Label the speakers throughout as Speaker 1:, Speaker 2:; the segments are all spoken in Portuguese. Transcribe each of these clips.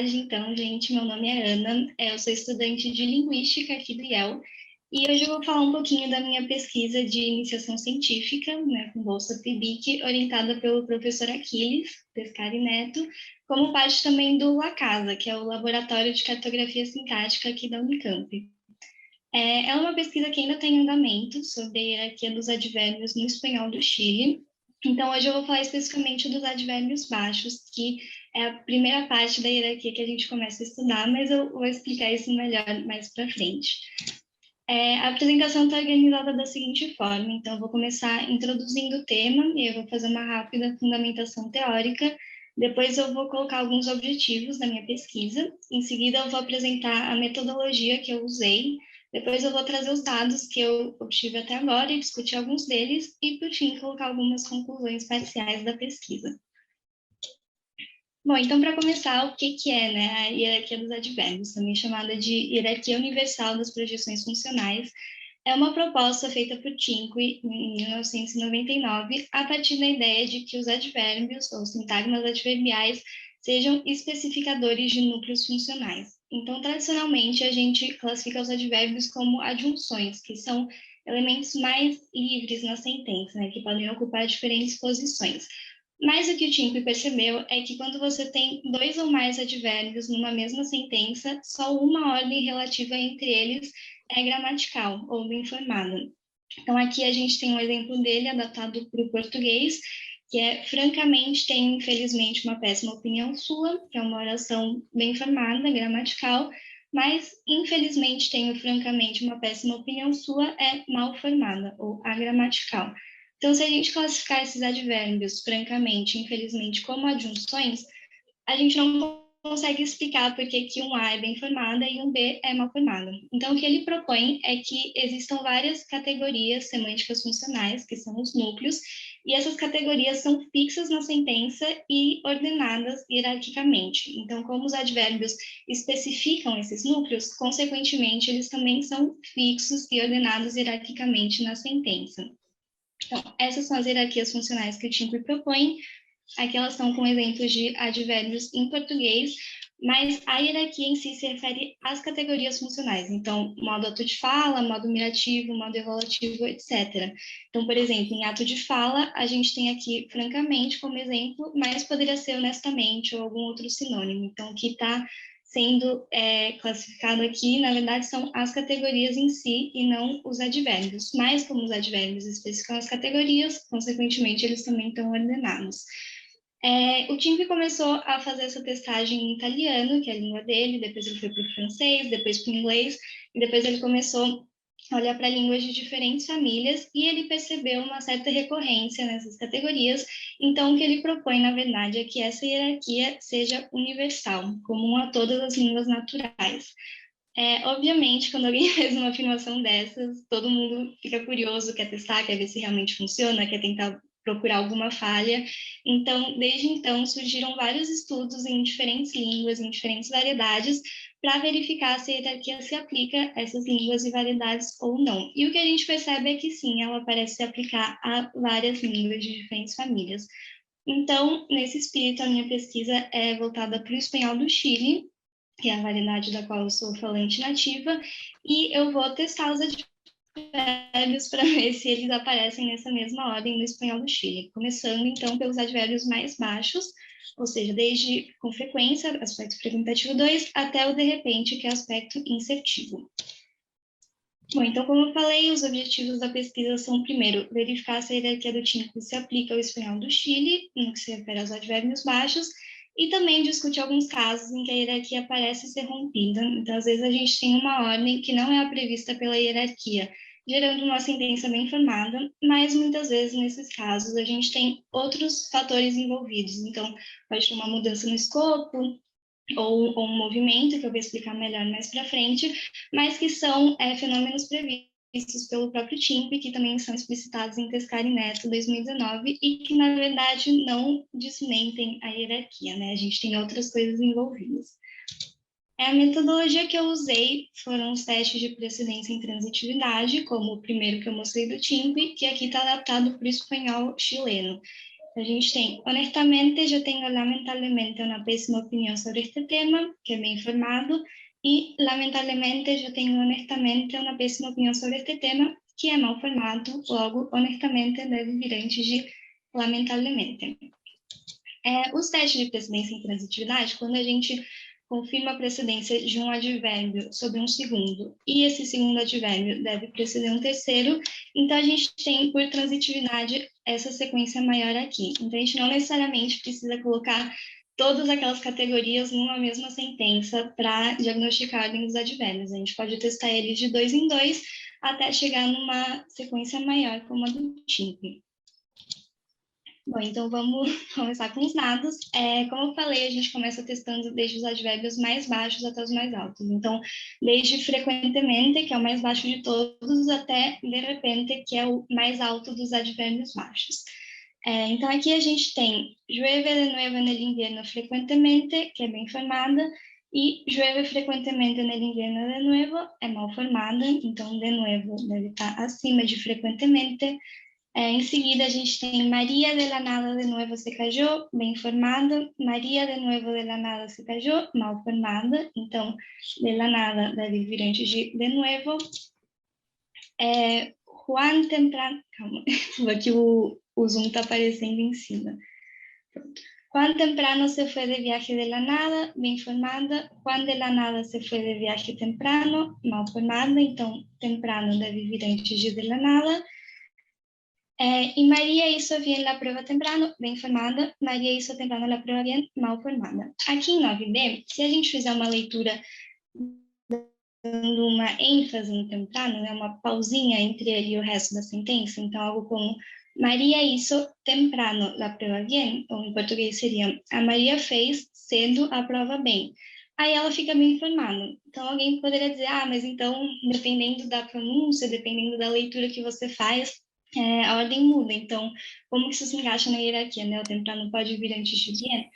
Speaker 1: tarde, então, gente. Meu nome é Ana, eu sou estudante de Linguística aqui do IEL, e hoje eu vou falar um pouquinho da minha pesquisa de iniciação científica, né, com bolsa PIBIC, orientada pelo professor Aquiles Pescari Neto, como parte também do LaCasa, que é o Laboratório de Cartografia Sintática aqui da Unicamp. É uma pesquisa que ainda está em andamento sobre a hierarquia dos advérbios no espanhol do Chile. Então, hoje eu vou falar especificamente dos advérbios baixos, que é a primeira parte da hierarquia que a gente começa a estudar, mas eu vou explicar isso melhor mais para frente. A apresentação está organizada da seguinte forma: então, eu vou começar introduzindo o tema, e eu vou fazer uma rápida fundamentação teórica. Depois eu vou colocar alguns objetivos da minha pesquisa. Em seguida, eu vou apresentar a metodologia que eu usei. Depois eu vou trazer os dados que eu obtive até agora e discutir alguns deles. E, por fim, colocar algumas conclusões parciais da pesquisa. Bom, então, para começar, o que é, né, a hierarquia dos advérbios, também chamada de hierarquia universal das projeções funcionais? É uma proposta feita por Cinque em 1999, a partir da ideia de que os advérbios, ou sintagmas adverbiais, sejam especificadores de núcleos funcionais. Então, tradicionalmente, a gente classifica os advérbios como adjunções, que são elementos mais livres na sentença, né, que podem ocupar diferentes posições. Mas o que o Cinque percebeu é que quando você tem dois ou mais advérbios numa mesma sentença, só uma ordem relativa entre eles é gramatical ou bem formada. Então, aqui a gente tem um exemplo dele adaptado para o português, que é: francamente, tenho infelizmente uma péssima opinião sua, que é uma oração bem formada, gramatical, mas infelizmente tenho francamente uma péssima opinião sua é mal formada ou agramatical. Então, se a gente classificar esses advérbios, francamente, infelizmente, como adjunções, a gente não consegue explicar por que um A é bem formada e um B é mal formada. Então, o que ele propõe é que existam várias categorias semânticas funcionais, que são os núcleos, e essas categorias são fixas na sentença e ordenadas hierarquicamente. Então, como os advérbios especificam esses núcleos, consequentemente, eles também são fixos e ordenados hierarquicamente na sentença. Então, essas são as hierarquias funcionais que o Cinque propõe. Aqui elas estão com exemplos de advérbios em português, mas a hierarquia em si se refere às categorias funcionais. Então, modo ato de fala, modo mirativo, modo evolutivo, etc. Então, por exemplo, em ato de fala, a gente tem aqui francamente como exemplo, mas poderia ser honestamente ou algum outro sinônimo. Então, o que está sendo classificado aqui, na verdade, são as categorias em si e não os advérbios. Mas, como os advérbios especificam as categorias, consequentemente, eles também estão ordenados. O Cinque começou a fazer essa testagem em italiano, que é a língua dele, depois ele foi para o francês, depois para o inglês, e depois ele começou a olhar para línguas de diferentes famílias, e ele percebeu uma certa recorrência nessas categorias. Então, o que ele propõe, na verdade, é que essa hierarquia seja universal, comum a todas as línguas naturais. Obviamente, quando alguém faz uma afirmação dessas, todo mundo fica curioso, quer testar, quer ver se realmente funciona, quer tentar procurar alguma falha. Então, desde então, surgiram vários estudos em diferentes línguas, em diferentes variedades, para verificar se a hierarquia se aplica a essas línguas e variedades ou não. E o que a gente percebe é que sim, ela parece se aplicar a várias línguas de diferentes famílias. Então, nesse espírito, a minha pesquisa é voltada para o espanhol do Chile, que é a variedade da qual eu sou falante nativa, e eu vou testar os advérbios para ver se eles aparecem nessa mesma ordem no espanhol do Chile, começando então pelos advérbios mais baixos, ou seja, desde com frequência, aspecto frequentativo 2, até o de repente, que é aspecto insertivo. Bom, então, como eu falei, os objetivos da pesquisa são, primeiro, verificar se a hierarquia do Cinque se aplica ao espanhol do Chile, no que se refere aos advérbios baixos, e também discutir alguns casos em que a hierarquia parece ser rompida. Então, às vezes, a gente tem uma ordem que não é a prevista pela hierarquia, gerando uma sentença bem formada, mas muitas vezes, nesses casos, a gente tem outros fatores envolvidos. Então, pode ter uma mudança no escopo, ou um movimento, que eu vou explicar melhor mais para frente, mas que são fenômenos previstos pelo próprio Cinque, que também são explicitados em Pescari Neto 2019, e que, na verdade, não desmentem a hierarquia, né? A gente tem outras coisas envolvidas. A metodologia que eu usei foram os testes de precedência em transitividade, como o primeiro que eu mostrei do Cinque, que aqui está adaptado para o espanhol chileno. A gente tem, honestamente, eu tenho lamentablemente uma péssima opinião sobre este tema, que é bem informado, e lamentablemente eu tenho honestamente uma péssima opinião sobre este tema, que é mal formado, logo, honestamente, deve vir antes de lamentablemente. Os testes de precedência e intransitividade, quando a gente confirma a precedência de um advérbio sobre um segundo, e esse segundo advérbio deve preceder um terceiro, então a gente tem, por transitividade, essa sequência maior aqui. Então a gente não necessariamente precisa colocar todas aquelas categorias numa mesma sentença para diagnosticar a ordem dos advérbios. A gente pode testar eles de 2 em 2 até chegar numa sequência maior, como a do TIMP. Bom, então vamos começar com os dados. Como eu falei, a gente começa testando desde os advérbios mais baixos até os mais altos. Então, desde frequentemente, que é o mais baixo de todos, até de repente, que é o mais alto dos advérbios baixos. Então, aqui a gente tem llueve de nuevo en el invierno frecuentemente, que é bem formada, e llueve frecuentemente en el invierno de nuevo é mal formada, então de nuevo deve estar acima de frecuentemente. Em seguida, a gente tem Maria de la nada de nuevo se cayó, bem formada. Maria de nuevo de la nada se cayó, mal formada. Então, de la nada deve vir antes de nuevo. Juan temprano... Calma, aqui o zoom está aparecendo em cima. Pronto. Juan temprano se fue de viaje de la nada, bem formada. Juan de la nada se fue de viaje temprano, mal formada. Então, temprano deve vir antes de la nada. Y María hizo bien la prueba temprano, bem formada. Maria hizo temprano la prueba bien, mal formada. Aqui em 9b, se a gente fizer uma leitura dando uma ênfase no temprano, né, uma pausinha entre ele e o resto da sentença, então algo como Maria hizo temprano la prueba bien, ou em português seria a Maria fez cedo a prova bem. Aí ela fica bem informada. Então alguém poderia dizer, mas então, dependendo da pronúncia, dependendo da leitura que você faz, a ordem muda. Então, como que isso se encaixa na hierarquia, né? O temprano pode vir antes de bien.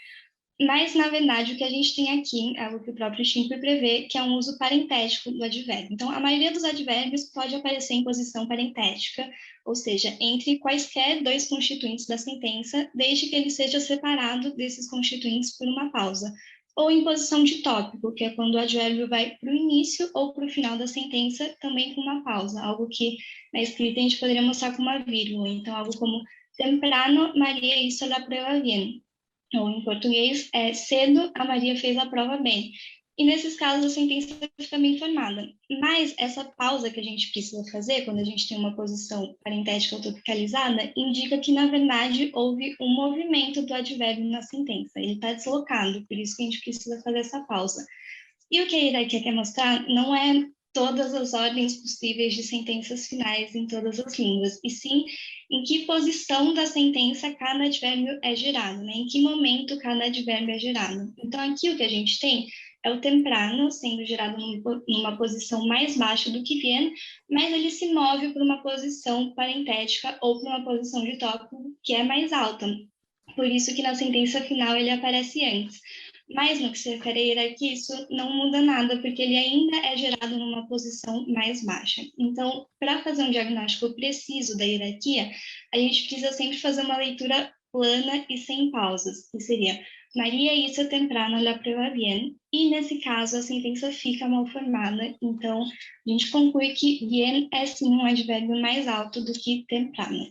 Speaker 1: Mas, na verdade, o que a gente tem aqui é algo que o próprio Schimper prevê, que é um uso parentético do advérbio. Então, a maioria dos advérbios pode aparecer em posição parentética, ou seja, entre quaisquer dois constituintes da sentença, desde que ele seja separado desses constituintes por uma pausa. Ou em posição de tópico, que é quando o advérbio vai para o início ou para o final da sentença, também com uma pausa, algo que na escrita a gente poderia mostrar com uma vírgula. Então, algo como temprano Maria hizo la prueba bien. Ou em português, cedo a Maria fez a prova bem. E nesses casos a sentença fica bem formada. Mas essa pausa que a gente precisa fazer, quando a gente tem uma posição parentética ou topicalizada, indica que, na verdade, houve um movimento do advérbio na sentença. Ele está deslocado, por isso que a gente precisa fazer essa pausa. E o que a hierarquia quer mostrar não é todas as ordens possíveis de sentenças finais em todas as línguas, e sim em que posição da sentença cada advérbio é gerado, né? Em que momento cada advérbio é gerado. Então, aqui o que a gente tem é o temprano sendo gerado numa posição mais baixa do que bien, mas ele se move para uma posição parentética ou para uma posição de tópico que é mais alta. Por isso que na sentença final ele aparece antes. Mas no que se refere à hierarquia, isso não muda nada, porque ele ainda é gerado numa posição mais baixa. Então, para fazer um diagnóstico preciso da hierarquia, a gente precisa sempre fazer uma leitura plana e sem pausas, que seria Maria hizo temprano la prueba bien, e nesse caso a sentença fica mal formada, então a gente conclui que bien é sim um advérbio mais alto do que temprano.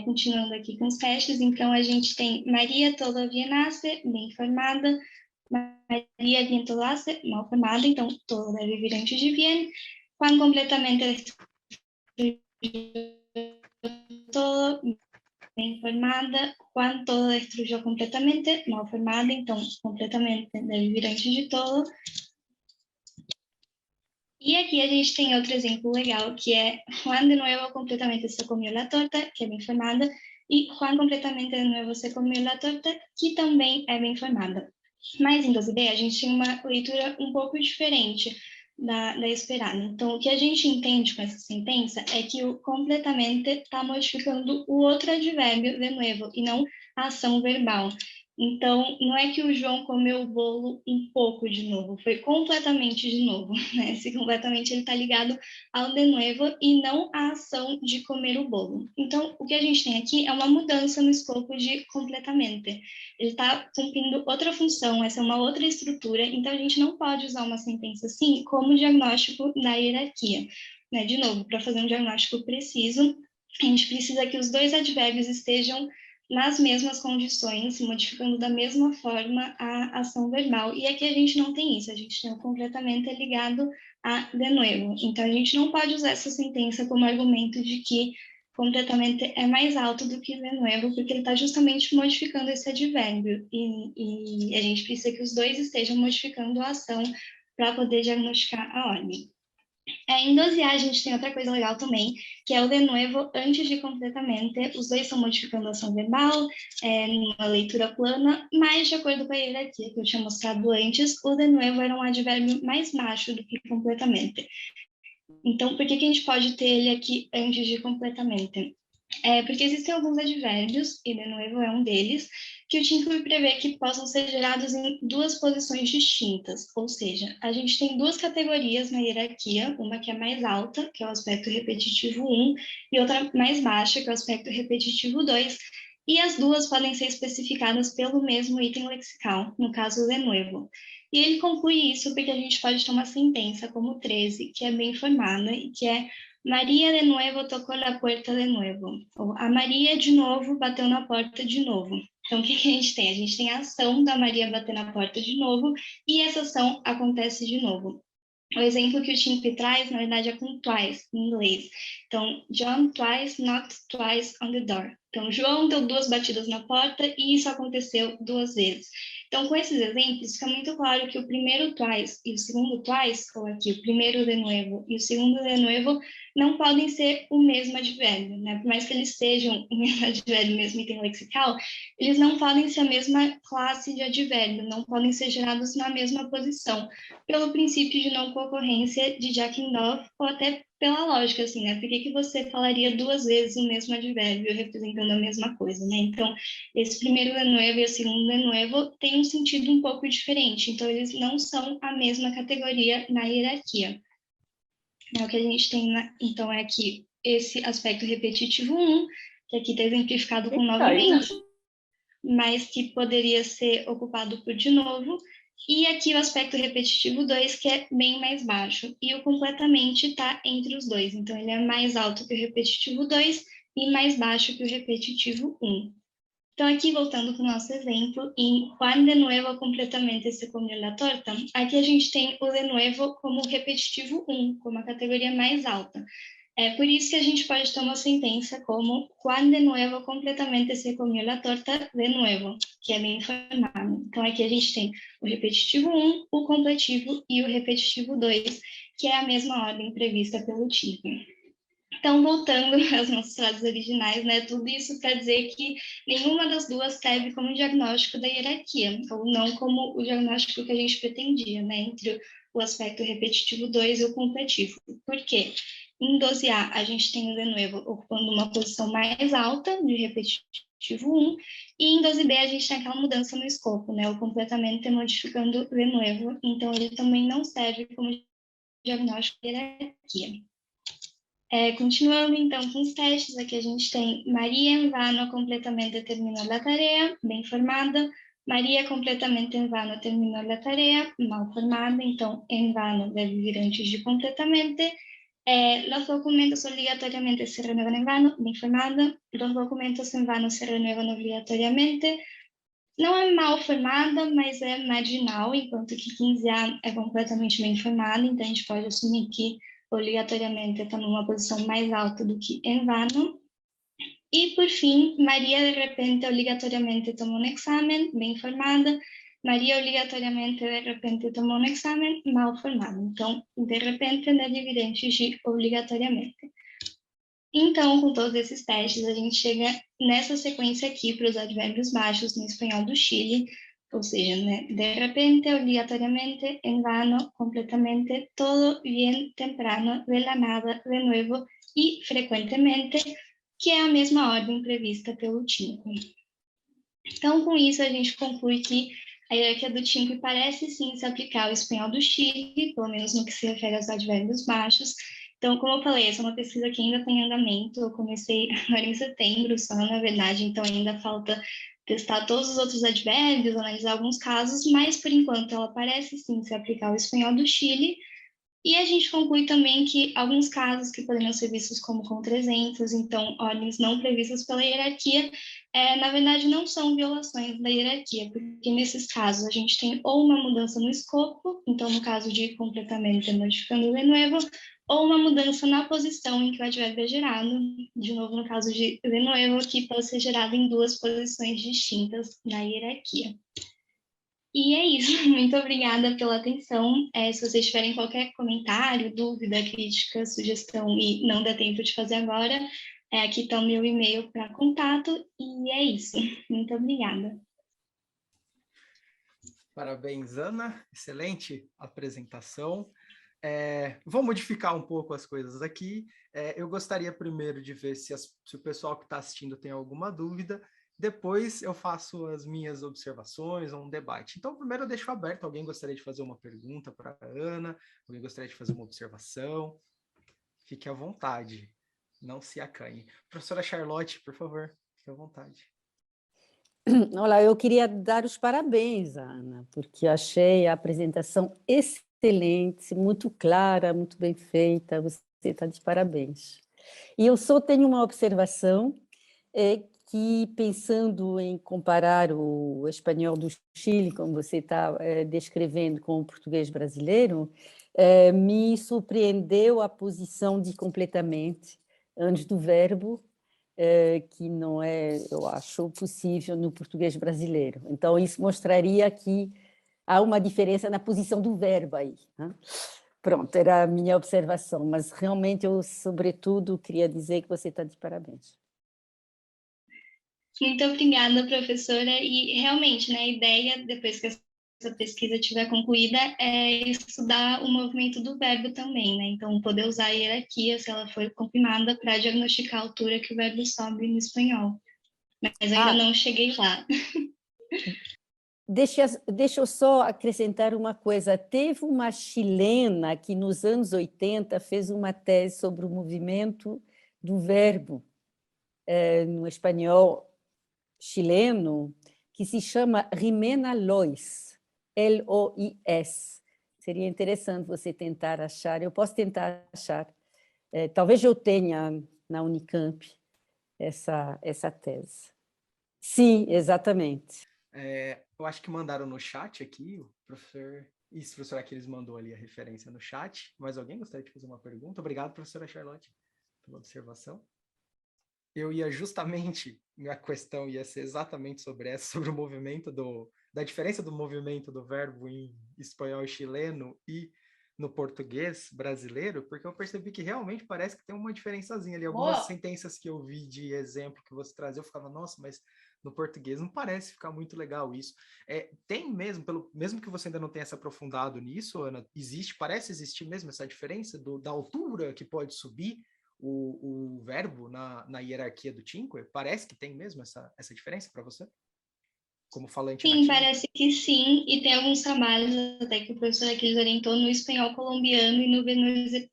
Speaker 1: Continuando aqui com os testes, então a gente tem Maria todavía nace, bem formada, Maria bien todo hace, mal formada, então todo deve vir antes de bien, Juan completamente todo, bem formada, Juan todo destruyó completamente, mal formada, então completamente deve vir antes de todo. E aqui a gente tem outro exemplo legal, que é Juan de nuevo completamente se comió la torta, que é bem formada, e Juan completamente de nuevo se comió la torta, que também é bem formada. Mas em 12b a gente tem uma leitura um pouco diferente da esperada. Então, o que a gente entende com essa sentença é que o completamente está modificando o outro advérbio de nuevo, e não a ação verbal. Então, não é que o João comeu o bolo um pouco de novo, foi completamente de novo, né? Esse completamente ele está ligado ao de novo e não à ação de comer o bolo. Então, o que a gente tem aqui é uma mudança no escopo de completamente. Ele está cumprindo outra função, essa é uma outra estrutura, então a gente não pode usar uma sentença assim como diagnóstico da hierarquia. Né? De novo, para fazer um diagnóstico preciso, a gente precisa que os dois advérbios estejam nas mesmas condições, modificando da mesma forma a ação verbal. E aqui a gente não tem isso, a gente tem o completamente ligado a de novo. Então, a gente não pode usar essa sentença como argumento de que completamente é mais alto do que de novo, porque ele está justamente modificando esse advérbio. E a gente precisa que os dois estejam modificando a ação para poder diagnosticar a ordem. Em dosear, a gente tem outra coisa legal também, que é o de novo antes de completamente. Os dois estão modificando a ação verbal, numa leitura plana, mas de acordo com a hierarquia que eu tinha mostrado antes, o de novo era um advérbio mais baixo do que completamente. Então, por que a gente pode ter ele aqui antes de completamente? Porque existem alguns advérbios, e de novo é um deles, que o TINCUR prevê que possam ser gerados em duas posições distintas, ou seja, a gente tem duas categorias na hierarquia, uma que é mais alta, que é o aspecto repetitivo 1, e outra mais baixa, que é o aspecto repetitivo 2, e as duas podem ser especificadas pelo mesmo item lexical, no caso de novo. E ele conclui isso porque a gente pode ter uma sentença como 13, que é bem formada e que é Maria de novo tocou na porta de novo. Ou a Maria de novo bateu na porta de novo. Então, o que a gente tem? A gente tem a ação da Maria bater na porta de novo e essa ação acontece de novo. O exemplo que o Timpe traz, na verdade, é com twice, em inglês. Então, John twice knocked twice on the door. Então, João deu duas batidas na porta e isso aconteceu duas vezes. Então, com esses exemplos, fica muito claro que o primeiro twice e o segundo twice, ou aqui o primeiro de novo e o segundo de novo, não podem ser o mesmo advérbio, né? Por mais que eles sejam o mesmo advérbio, mesmo item lexical, eles não podem ser a mesma classe de advérbio, não podem ser gerados na mesma posição, pelo princípio de não concorrência de Jack and Dove, ou até pela lógica, assim, né? Por que você falaria duas vezes o mesmo advérbio representando a mesma coisa, né? Então, esse primeiro de novo e o segundo de novo têm um sentido um pouco diferente, então eles não são a mesma categoria na hierarquia. O que a gente tem, então, é aqui esse aspecto repetitivo 1, que aqui está exemplificado com novamente, mas que poderia ser ocupado por de novo, e aqui o aspecto repetitivo 2, que é bem mais baixo, e o completamente está entre os dois, então ele é mais alto que o repetitivo 2 e mais baixo que o repetitivo 1. Então, aqui voltando para o nosso exemplo, em Juan de nuevo completamente se comió la torta, aqui a gente tem o de nuevo como repetitivo 1, como a categoria mais alta. É por isso que a gente pode ter uma sentença como Juan de nuevo completamente se comió la torta de nuevo, que é bem formado. Então, aqui a gente tem o repetitivo 1, o completivo e o repetitivo 2, que é a mesma ordem prevista pelo tipo. Então, voltando às nossas frases originais, né, tudo isso para dizer que nenhuma das duas serve como diagnóstico da hierarquia, ou não como o diagnóstico que a gente pretendia, né, entre o aspecto repetitivo 2 e o completivo. Por quê? Em 12A, a gente tem o de novo ocupando uma posição mais alta de repetitivo 1, e em 12B a gente tem aquela mudança no escopo, né, o completamente modificando o de novo, então ele também não serve como diagnóstico da hierarquia. Continuando então com os testes, aqui a gente tem Maria em vano completamente terminou a tarefa, bem formada. Maria completamente em vano terminou a tarefa, mal formada, então em vano deve vir antes de completamente. Los documentos obrigatoriamente se renuevan en vano, bem formada. Los documentos en vano se renuevan obrigatoriamente. Não é mal formada, mas é marginal, enquanto que 15A é completamente bem formada, então a gente pode assumir que obrigatoriamente está numa posição mais alta do que em vano. E, por fim, Maria, de repente, obrigatoriamente tomou um exame, bem formada. Maria, obrigatoriamente, de repente, tomou um exame, mal formada. Então, de repente, deve vir antes de obrigatoriamente. Então, com todos esses testes, a gente chega nessa sequência aqui para os advérbios baixos no espanhol do Chile, ou seja, né? De repente, obrigatoriamente, en vano, completamente, todo, bien, temprano, de la nada, de nuevo e frequentemente, que é a mesma ordem prevista pelo TINCO. Então, com isso, a gente conclui que a hierarquia do TINCO parece sim se aplicar ao espanhol do Chile, pelo menos no que se refere aos advérbios baixos. Então, como eu falei, essa é uma pesquisa que ainda está em andamento. Eu comecei agora em setembro só, na verdade, então ainda falta testar todos os outros advérbios, analisar alguns casos, mas por enquanto ela parece sim se aplicar ao espanhol do Chile. E a gente conclui também que alguns casos que poderiam ser vistos como com 300, então ordens não previstas pela hierarquia, na verdade não são violações da hierarquia, porque nesses casos a gente tem ou uma mudança no escopo, então no caso de completamento modificando o de novo, ou uma mudança na posição em que o advérbio é gerado, de novo no caso de novo, que pode ser gerado em duas posições distintas na hierarquia. E é isso. Muito obrigada pela atenção. Se vocês tiverem qualquer comentário, dúvida, crítica, sugestão e não der tempo de fazer agora, aqui está o meu e-mail para contato. E é isso. Muito obrigada.
Speaker 2: Parabéns, Ana. Excelente apresentação. Vou modificar um pouco as coisas aqui. Eu gostaria primeiro de ver se o pessoal que está assistindo tem alguma dúvida. Depois eu faço as minhas observações ou um debate. Então, primeiro eu deixo aberto. Alguém gostaria de fazer uma pergunta para a Ana? Alguém gostaria de fazer uma observação? Fique à vontade. Não se acanhe. Professora Charlotte, por favor, fique à vontade.
Speaker 3: Olá, eu queria dar os parabéns, Ana, porque achei a apresentação excelente, muito clara, muito bem feita. Você está de parabéns. E eu só tenho uma observação, que pensando em comparar o espanhol do Chile, como você está descrevendo, com o português brasileiro, me surpreendeu a posição de completamente antes do verbo, que não é, eu acho, possível no português brasileiro. Então, isso mostraria que há uma diferença na posição do verbo aí, né? Pronto, era a minha observação, mas realmente eu, sobretudo, queria dizer que você está de parabéns.
Speaker 1: Muito obrigada, professora. E realmente, né, a ideia, depois que essa pesquisa estiver concluída, é estudar o movimento do verbo também, né? Então, poder usar a hierarquia, se ela for confirmada, para diagnosticar a altura que o verbo sobe no espanhol. Mas ainda não cheguei lá.
Speaker 3: Deixa eu só acrescentar uma coisa. Teve uma chilena que, nos anos 80, fez uma tese sobre o movimento do verbo no espanhol chileno, que se chama Jimena Lois, Lois. Seria interessante você tentar achar. Eu posso tentar achar. Talvez eu tenha na Unicamp essa tese. Sim, exatamente.
Speaker 2: Eu acho que mandaram no chat aqui, o professor... Isso, professor Aquiles mandou ali a referência no chat. Mais alguém gostaria de fazer uma pergunta? Obrigado, professora Charlotte, pela observação. Eu ia justamente, minha questão ia ser exatamente sobre essa, sobre o movimento da diferença do movimento do verbo em espanhol e chileno e no português brasileiro, porque eu percebi que realmente parece que tem uma diferençazinha ali. Algumas sentenças que eu vi de exemplo que você trazia, eu ficava, nossa, mas no português não parece ficar muito legal isso. Tem mesmo, mesmo que você ainda não tenha se aprofundado nisso, Ana, parece existir mesmo essa diferença da altura que pode subir o verbo na hierarquia do Cinque? Parece que tem mesmo essa diferença para você? Como falante
Speaker 1: Sim,
Speaker 2: nativo?
Speaker 1: parece que sim, e tem alguns trabalhos até que o professor Aquiles orientou no espanhol colombiano e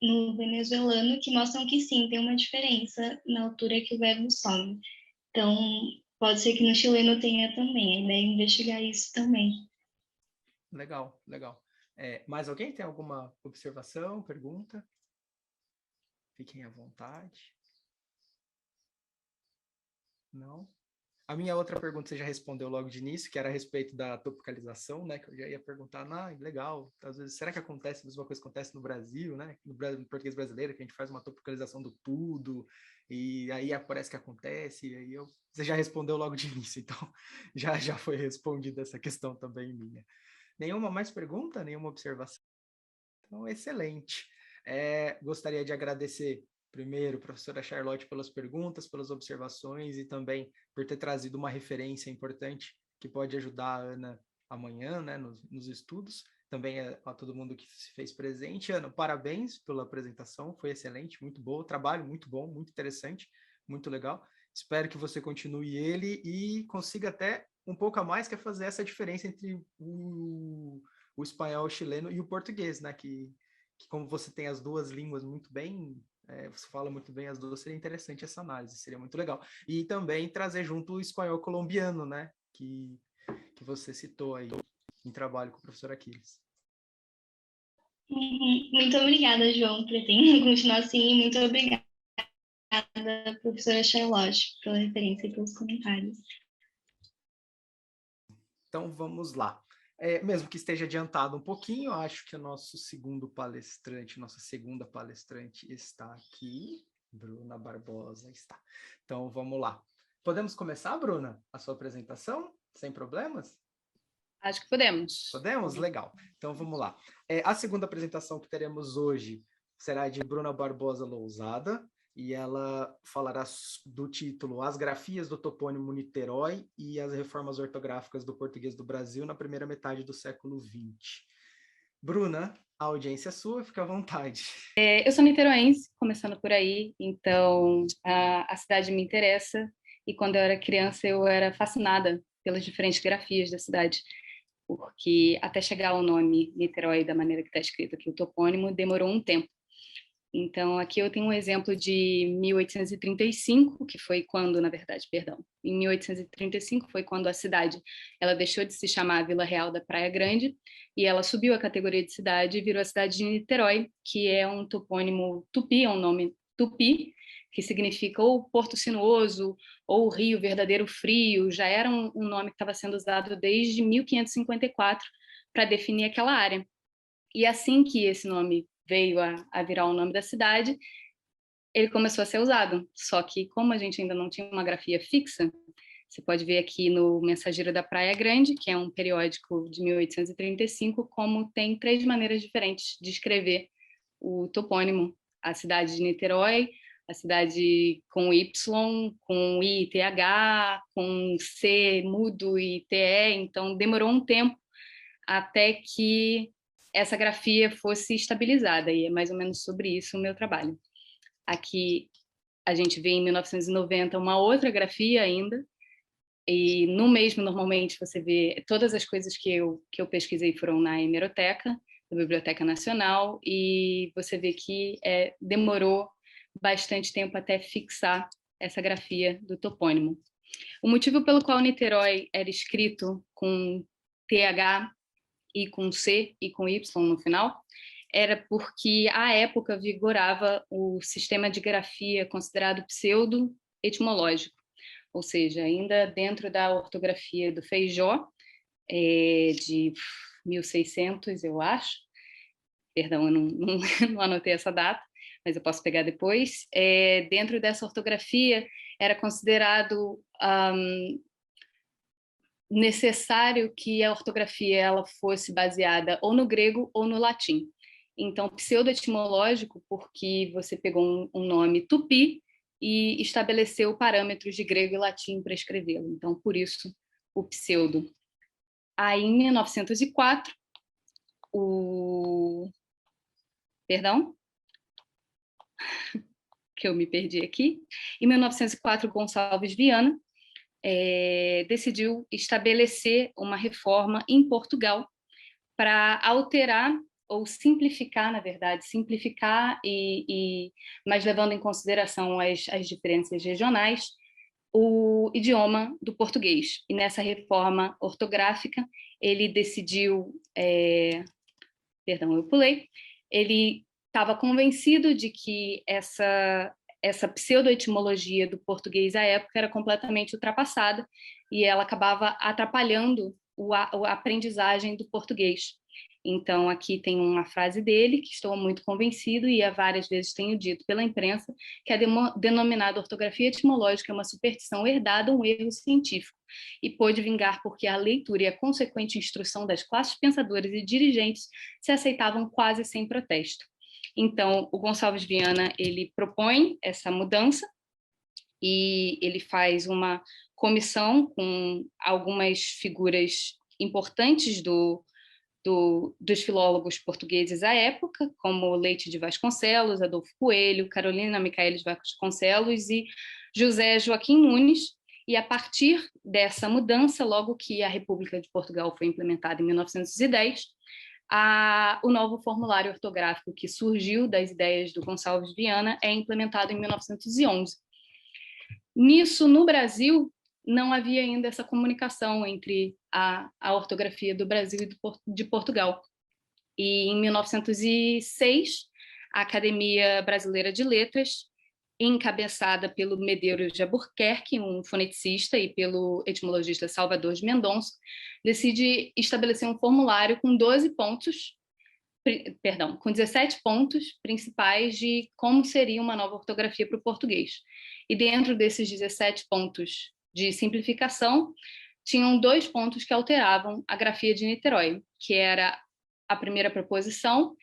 Speaker 1: no venezuelano que mostram que sim, tem uma diferença na altura que o verbo sobe. Então, pode ser que no chileno tenha também, a ideia é investigar isso também.
Speaker 2: Legal, legal. Mais alguém tem alguma observação, pergunta? Fiquem à vontade. Não? A minha outra pergunta você já respondeu logo de início, que era a respeito da topicalização, né? Que eu já ia perguntar, legal, às vezes, será que acontece, a mesma coisa acontece no Brasil, né? No português brasileiro, que a gente faz uma topicalização do tudo, e aí parece que acontece, e aí você já respondeu logo de início, então já foi respondida essa questão também minha. Nenhuma mais pergunta? Nenhuma observação? Então, excelente. Gostaria de agradecer primeiro, professora Charlotte, pelas perguntas, pelas observações e também por ter trazido uma referência importante que pode ajudar a Ana amanhã, né, nos estudos. Também a todo mundo que se fez presente. Ana, parabéns pela apresentação, foi excelente, muito boa, trabalho muito bom, muito interessante, muito legal. Espero que você continue ele e consiga até um pouco a mais, que é fazer essa diferença entre o espanhol chileno e o português, né? Que como você tem as duas línguas muito bem, você fala muito bem as duas, seria interessante essa análise, seria muito legal. E também trazer junto o espanhol colombiano, né? Que você citou aí em trabalho com o professor Aquiles.
Speaker 1: Muito obrigada, João. Pretendo continuar assim. E muito obrigada, professora Charlotte, pela referência e pelos comentários.
Speaker 2: Então, vamos lá. Mesmo que esteja adiantado um pouquinho, acho que o nosso segundo palestrante, nossa segunda palestrante está aqui. Bruna Barbosa está. Então, vamos lá. Podemos começar, Bruna, a sua apresentação? Sem problemas?
Speaker 4: Acho que podemos.
Speaker 2: Podemos? Legal. Então, vamos lá. A segunda apresentação que teremos hoje será de Bruna Barbosa Lousada, e ela falará do título As Grafias do Topônimo Niterói e as Reformas Ortográficas do Português do Brasil na primeira metade do século XX. Bruna, a audiência é sua, fica à vontade.
Speaker 4: Eu sou niteroense, começando por aí, então a cidade me interessa, e quando eu era criança eu era fascinada pelas diferentes grafias da cidade, porque até chegar ao nome Niterói da maneira que está escrito aqui, o topônimo, demorou um tempo. Então, aqui eu tenho um exemplo de 1835, que foi quando, na verdade, perdão, em 1835 foi quando a cidade ela deixou de se chamar Vila Real da Praia Grande e ela subiu a categoria de cidade e virou a cidade de Niterói, que é um topônimo tupi, é um nome tupi, que significa ou Porto Sinuoso ou Rio Verdadeiro Frio. Já era um nome que estava sendo usado desde 1554 para definir aquela área. E assim que esse nome veio a virar o nome da cidade, ele começou a ser usado. Só que, como a gente ainda não tinha uma grafia fixa, você pode ver aqui no Mensageiro da Praia Grande, que é um periódico de 1835, como tem 3 maneiras diferentes de escrever o topônimo. A cidade de Niterói, a cidade com Y, com I e TH, com C mudo e TE. Então, demorou um tempo até que essa grafia fosse estabilizada, e é mais ou menos sobre isso o meu trabalho. Aqui a gente vê em 1990 uma outra grafia ainda, e no mesmo, normalmente, você vê todas as coisas que eu pesquisei foram na hemeroteca, da Biblioteca Nacional, e você vê que demorou bastante tempo até fixar essa grafia do topônimo. O motivo pelo qual Niterói era escrito com TH e com C e com Y no final, era porque, à época, vigorava o sistema de grafia considerado pseudo-etimológico, ou seja, ainda dentro da ortografia do Feijó, de 1600, eu acho. Perdão, eu não anotei essa data, mas eu posso pegar depois. Dentro dessa ortografia, era considerado necessário que a ortografia ela fosse baseada ou no grego ou no latim. Então, pseudo-etimológico, porque você pegou um nome tupi e estabeleceu parâmetros de grego e latim para escrevê-lo. Então, por isso, o pseudo. Aí, em 1904, Perdão? Que eu me perdi aqui. Em 1904, Gonçalves Viana decidiu estabelecer uma reforma em Portugal para alterar ou simplificar, na verdade, mas levando em consideração as diferenças regionais, o idioma do português. E nessa reforma ortográfica, ele decidiu, perdão, eu pulei, ele estava convencido de que essa pseudoetimologia do português à época era completamente ultrapassada e ela acabava atrapalhando a aprendizagem do português. Então, aqui tem uma frase dele, que estou muito convencido, e há várias vezes tenho dito pela imprensa, que a denominada ortografia etimológica é uma superstição herdada, um erro científico, e pôde vingar porque a leitura e a consequente instrução das classes pensadoras e dirigentes se aceitavam quase sem protesto. Então, o Gonçalves Viana, ele propõe essa mudança e ele faz uma comissão com algumas figuras importantes dos filólogos portugueses à época, como Leite de Vasconcelos, Adolfo Coelho, Carolina Michaelis Vasconcelos e José Joaquim Nunes, E a partir dessa mudança, logo que a República de Portugal foi implementada em 1910, o novo formulário ortográfico que surgiu das ideias do Gonçalves Viana é implementado em 1911. Nisso, no Brasil, não havia ainda essa comunicação entre a ortografia do Brasil e de Portugal. E em 1906, a Academia Brasileira de Letras, encabeçada pelo Medeiros de Albuquerque, um foneticista, e pelo etimologista Salvador de Mendonça, decide estabelecer um formulário com 17 pontos principais de como seria uma nova ortografia para o português. E dentro desses 17 pontos de simplificação, tinham 2 pontos que alteravam a grafia de Niterói, que era a primeira proposição,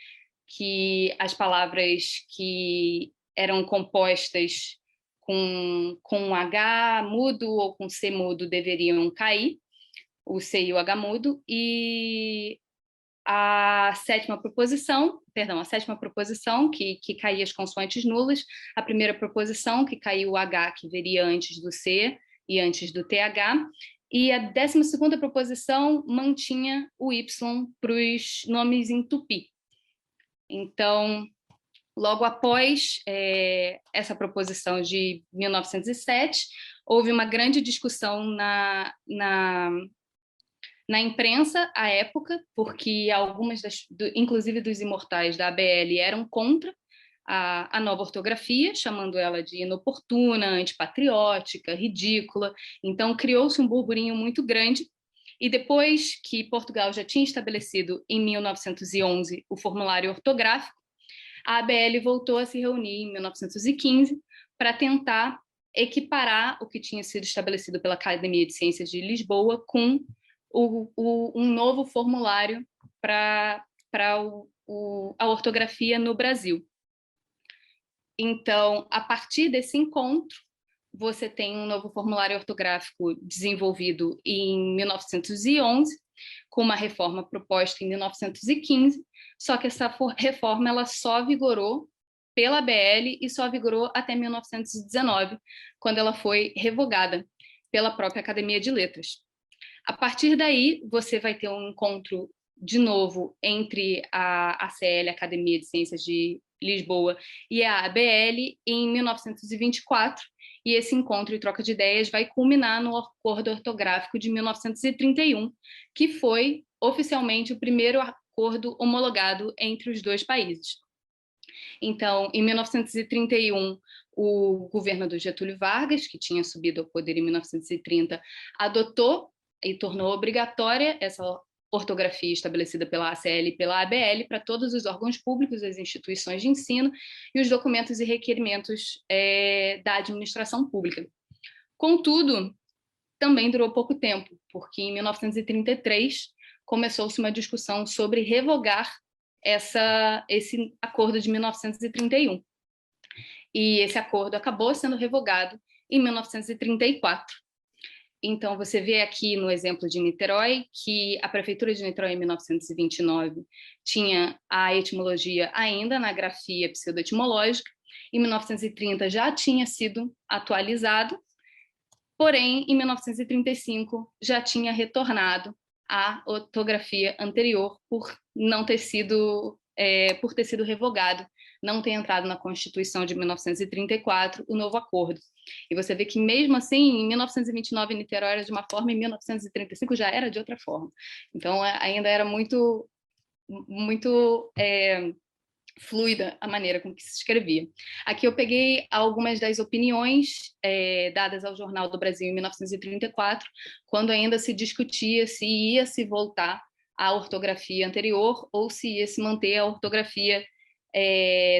Speaker 4: que as palavras que eram compostas com H mudo ou com C mudo deveriam cair, o C e o H mudo, e a sétima proposição, que caía as consoantes nulas, a primeira proposição, que caiu o H, que viria antes do C e antes do TH, e a 12ª proposição mantinha o Y para os nomes em tupi. Então, logo após essa proposição de 1907, houve uma grande discussão na imprensa à época, porque algumas, inclusive dos imortais da ABL, eram contra a nova ortografia, chamando ela de inoportuna, antipatriótica, ridícula. Então, criou-se um burburinho muito grande. E depois que Portugal já tinha estabelecido, em 1911, o formulário ortográfico, a ABL voltou a se reunir em 1915 para tentar equiparar o que tinha sido estabelecido pela Academia de Ciências de Lisboa com um novo formulário para a ortografia no Brasil. Então, a partir desse encontro, você tem um novo formulário ortográfico desenvolvido em 1911, com uma reforma proposta em 1915, só que essa reforma ela só vigorou pela ABL e só vigorou até 1919, quando ela foi revogada pela própria Academia de Letras. A partir daí, você vai ter um encontro de novo entre a ACL, Academia de Ciências de Lisboa, e a ABL em 1924, e esse encontro e troca de ideias vai culminar no Acordo Ortográfico de 1931, que foi oficialmente o primeiro acordo homologado entre os dois países. Então, em 1931, o governo do Getúlio Vargas, que tinha subido ao poder em 1930, adotou e tornou obrigatória essa ortografia estabelecida pela ACL e pela ABL para todos os órgãos públicos, as instituições de ensino e os documentos e requerimentos da administração pública. Contudo, também durou pouco tempo, porque em 1933 começou-se uma discussão sobre revogar esse acordo de 1931. E esse acordo acabou sendo revogado em 1934. Então, você vê aqui no exemplo de Niterói que a Prefeitura de Niterói, em 1929, tinha a etimologia ainda na grafia pseudoetimológica, em 1930 já tinha sido atualizado, porém, em 1935 já tinha retornado à ortografia anterior por ter sido revogado, não ter entrado na Constituição de 1934 o novo acordo. E você vê que, mesmo assim, em 1929 Niterói era de uma forma, em 1935 já era de outra forma. Então, ainda era muito fluida a maneira com que se escrevia. Aqui eu peguei algumas das opiniões dadas ao Jornal do Brasil em 1934, quando ainda se discutia se ia se voltar à ortografia anterior ou se ia se manter a ortografia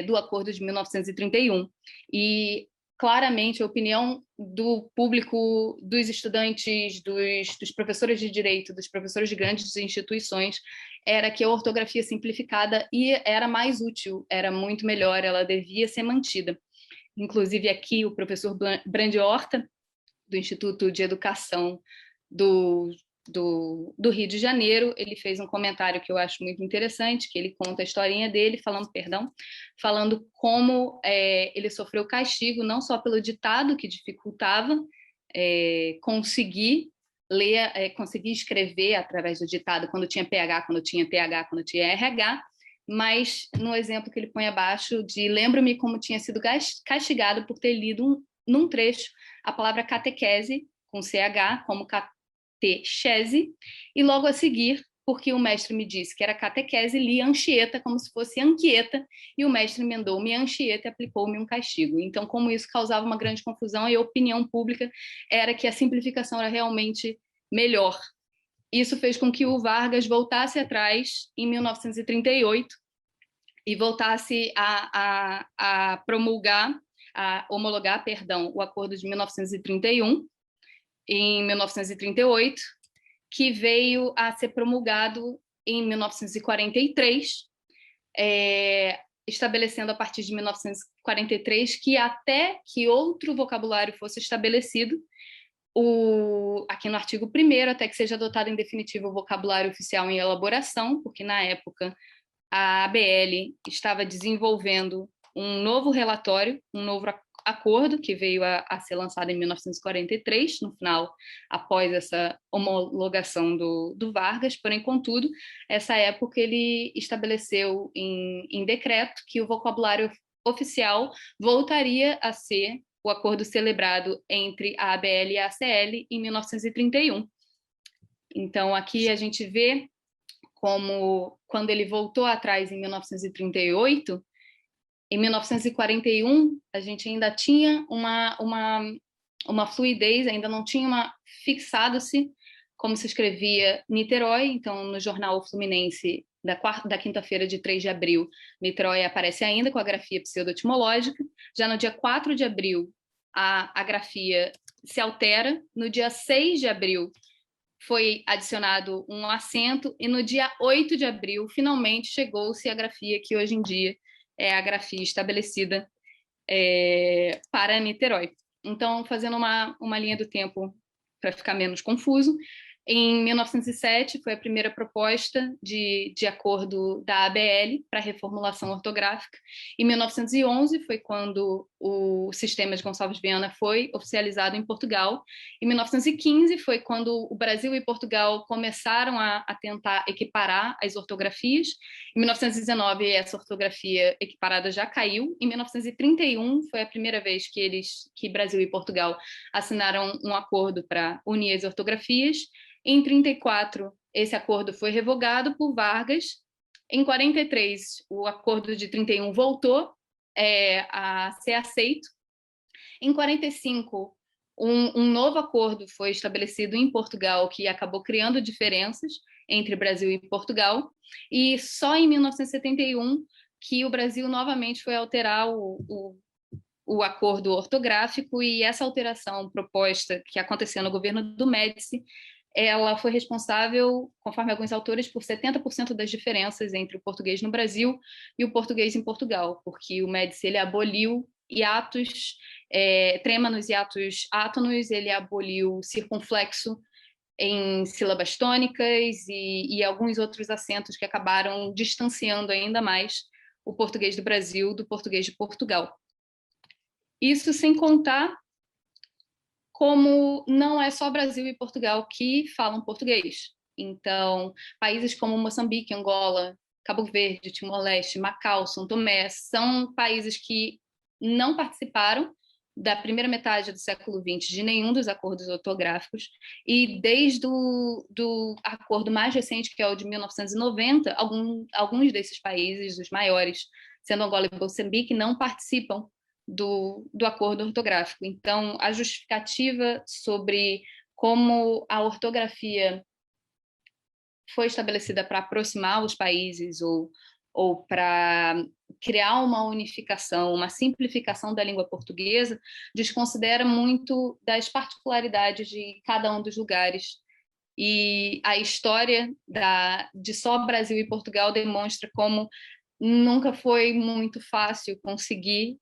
Speaker 4: do Acordo de 1931. E claramente a opinião do público, dos estudantes, dos professores de direito, dos professores de grandes instituições, era que a ortografia simplificada era mais útil, era muito melhor, ela devia ser mantida. Inclusive aqui o professor Brandi Horta, do Instituto de Educação do Rio de Janeiro, ele fez um comentário que eu acho muito interessante, que ele conta a historinha dele, falando como ele sofreu castigo, não só pelo ditado que dificultava conseguir ler, conseguir escrever através do ditado quando tinha PH, quando tinha TH, quando tinha RH, mas no exemplo que ele põe abaixo de lembro-me como tinha sido castigado por ter lido num trecho a palavra catequese, com CH, como catechese, e logo a seguir, porque o mestre me disse que era catequese, li Anchieta como se fosse Anquieta, e o mestre emendou-me Anchieta e aplicou-me um castigo. Então, como isso causava uma grande confusão, e a opinião pública era que a simplificação era realmente melhor. Isso fez com que o Vargas voltasse atrás em 1938 e voltasse a promulgar, a homologar, perdão, o Acordo de 1931, em 1938, que veio a ser promulgado em 1943, estabelecendo a partir de 1943 que até que outro vocabulário fosse estabelecido, aqui no artigo 1º, até que seja adotado em definitivo o vocabulário oficial em elaboração, porque na época a ABL estava desenvolvendo um novo relatório, um novo acordo, que veio a ser lançado em 1943, no final, após essa homologação do Vargas, porém, contudo, essa época ele estabeleceu em decreto que o vocabulário oficial voltaria a ser o acordo celebrado entre a ABL e a ACL em 1931. Então, aqui a gente vê como, quando ele voltou atrás em 1938, em 1941, a gente ainda tinha uma fluidez, ainda não tinha fixado-se como se escrevia Niterói. Então, no jornal Fluminense da quinta-feira de 3 de abril, Niterói aparece ainda com a grafia pseudoetimológica. Já no dia 4 de abril, a grafia se altera. No dia 6 de abril, foi adicionado um acento, e no dia 8 de abril, finalmente, chegou-se a grafia que hoje em dia é a grafia estabelecida para Niterói. Então, fazendo uma linha do tempo para ficar menos confuso, em 1907 foi a primeira proposta de acordo da ABL para reformulação ortográfica. Em 1911 foi quando o sistema de Gonçalves Viana foi oficializado em Portugal. Em 1915 foi quando o Brasil e Portugal começaram a tentar equiparar as ortografias. Em 1919 essa ortografia equiparada já caiu. Em 1931 foi a primeira vez que Brasil e Portugal assinaram um acordo para unir as ortografias. Em 1934, esse acordo foi revogado por Vargas. Em 1943, o acordo de 1931 voltou a ser aceito. Em 1945, um novo acordo foi estabelecido em Portugal, que acabou criando diferenças entre Brasil e Portugal. E só em 1971 que o Brasil novamente foi alterar o acordo ortográfico, e essa alteração proposta que aconteceu no governo do Médici, ela foi responsável, conforme alguns autores, por 70% das diferenças entre o português no Brasil e o português em Portugal, porque o Médici ele aboliu hiatos trêmanos e hiatos átonos, ele aboliu circunflexo em sílabas tônicas e alguns outros acentos que acabaram distanciando ainda mais o português do Brasil do português de Portugal. Isso sem contar como não é só Brasil e Portugal que falam português. Então, países como Moçambique, Angola, Cabo Verde, Timor-Leste, Macau, São Tomé, são países que não participaram da primeira metade do século XX de nenhum dos acordos ortográficos, e desde do acordo mais recente, que é o de 1990, alguns desses países, os maiores, sendo Angola e Moçambique, não participam do acordo ortográfico. Então, a justificativa sobre como a ortografia foi estabelecida para aproximar os países ou para criar uma unificação, uma simplificação da língua portuguesa, desconsidera muito das particularidades de cada um dos lugares. E a história de só Brasil e Portugal demonstra como nunca foi muito fácil conseguir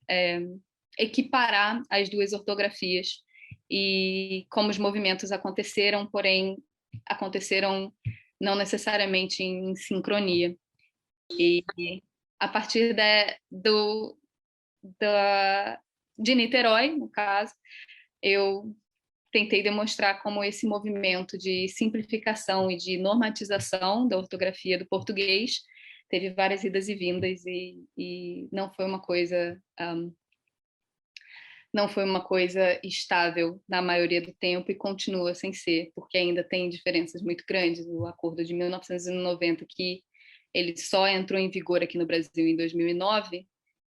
Speaker 4: equiparar as duas ortografias, e como os movimentos aconteceram, porém aconteceram não necessariamente em sincronia. E a partir de Niterói, no caso, eu tentei demonstrar como esse movimento de simplificação e de normatização da ortografia do português teve várias idas e vindas e não foi uma coisa não foi uma coisa estável na maioria do tempo e continua sem ser, porque ainda tem diferenças muito grandes. O acordo de 1990, que ele só entrou em vigor aqui no Brasil em 2009,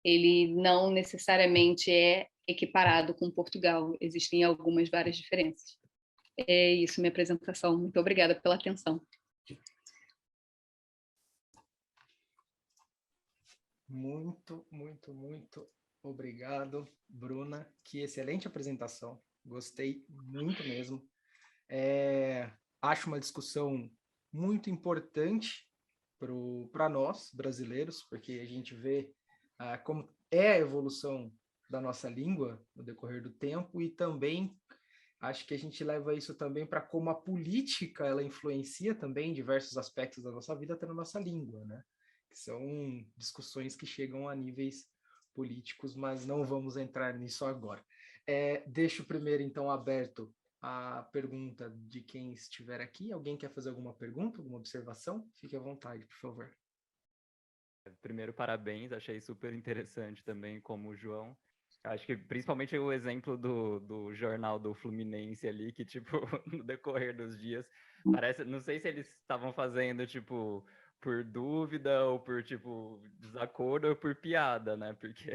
Speaker 4: ele não necessariamente é equiparado com Portugal. Existem várias diferenças. É isso, minha apresentação. Muito obrigada pela atenção.
Speaker 2: Muito, muito, muito obrigado, Bruna. Que excelente apresentação. Gostei muito mesmo. Acho uma discussão muito importante para nós, brasileiros, porque a gente vê como é a evolução da nossa língua no decorrer do tempo e também acho que a gente leva isso também para como a política ela influencia também diversos aspectos da nossa vida até na nossa língua, né? Que são discussões que chegam a níveis políticos, mas não vamos entrar nisso agora. Deixo primeiro, então, aberto a pergunta de quem estiver aqui. Alguém quer fazer alguma pergunta, alguma observação? Fique à vontade, por favor.
Speaker 5: Primeiro, parabéns, achei super interessante também, como o João. Acho que principalmente o exemplo do jornal do Fluminense ali, que, tipo, no decorrer dos dias, parece, não sei se eles estavam fazendo, tipo, por dúvida ou por, tipo, desacordo ou por piada, né? Porque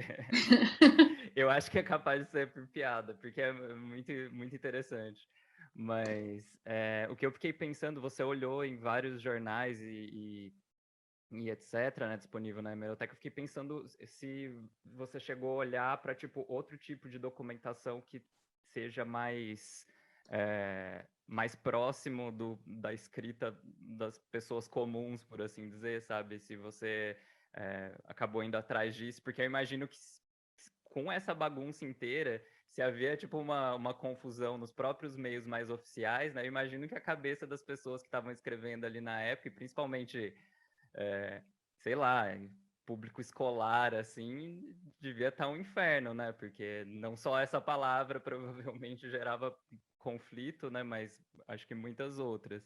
Speaker 5: eu acho que é capaz de ser por piada, porque é muito, muito interessante. Mas o que eu fiquei pensando, você olhou em vários jornais e etc., né, disponível na hemeroteca, eu fiquei pensando se você chegou a olhar para tipo outro tipo de documentação que seja mais próximo da escrita das pessoas comuns, por assim dizer, sabe? Se você acabou indo atrás disso, porque eu imagino que com essa bagunça inteira, se havia tipo uma confusão nos próprios meios mais oficiais, né? Eu imagino que a cabeça das pessoas que estavam escrevendo ali na época, e principalmente sei lá, público escolar, assim, devia estar um inferno, né? Porque não só essa palavra provavelmente gerava conflito, né? Mas acho que muitas outras.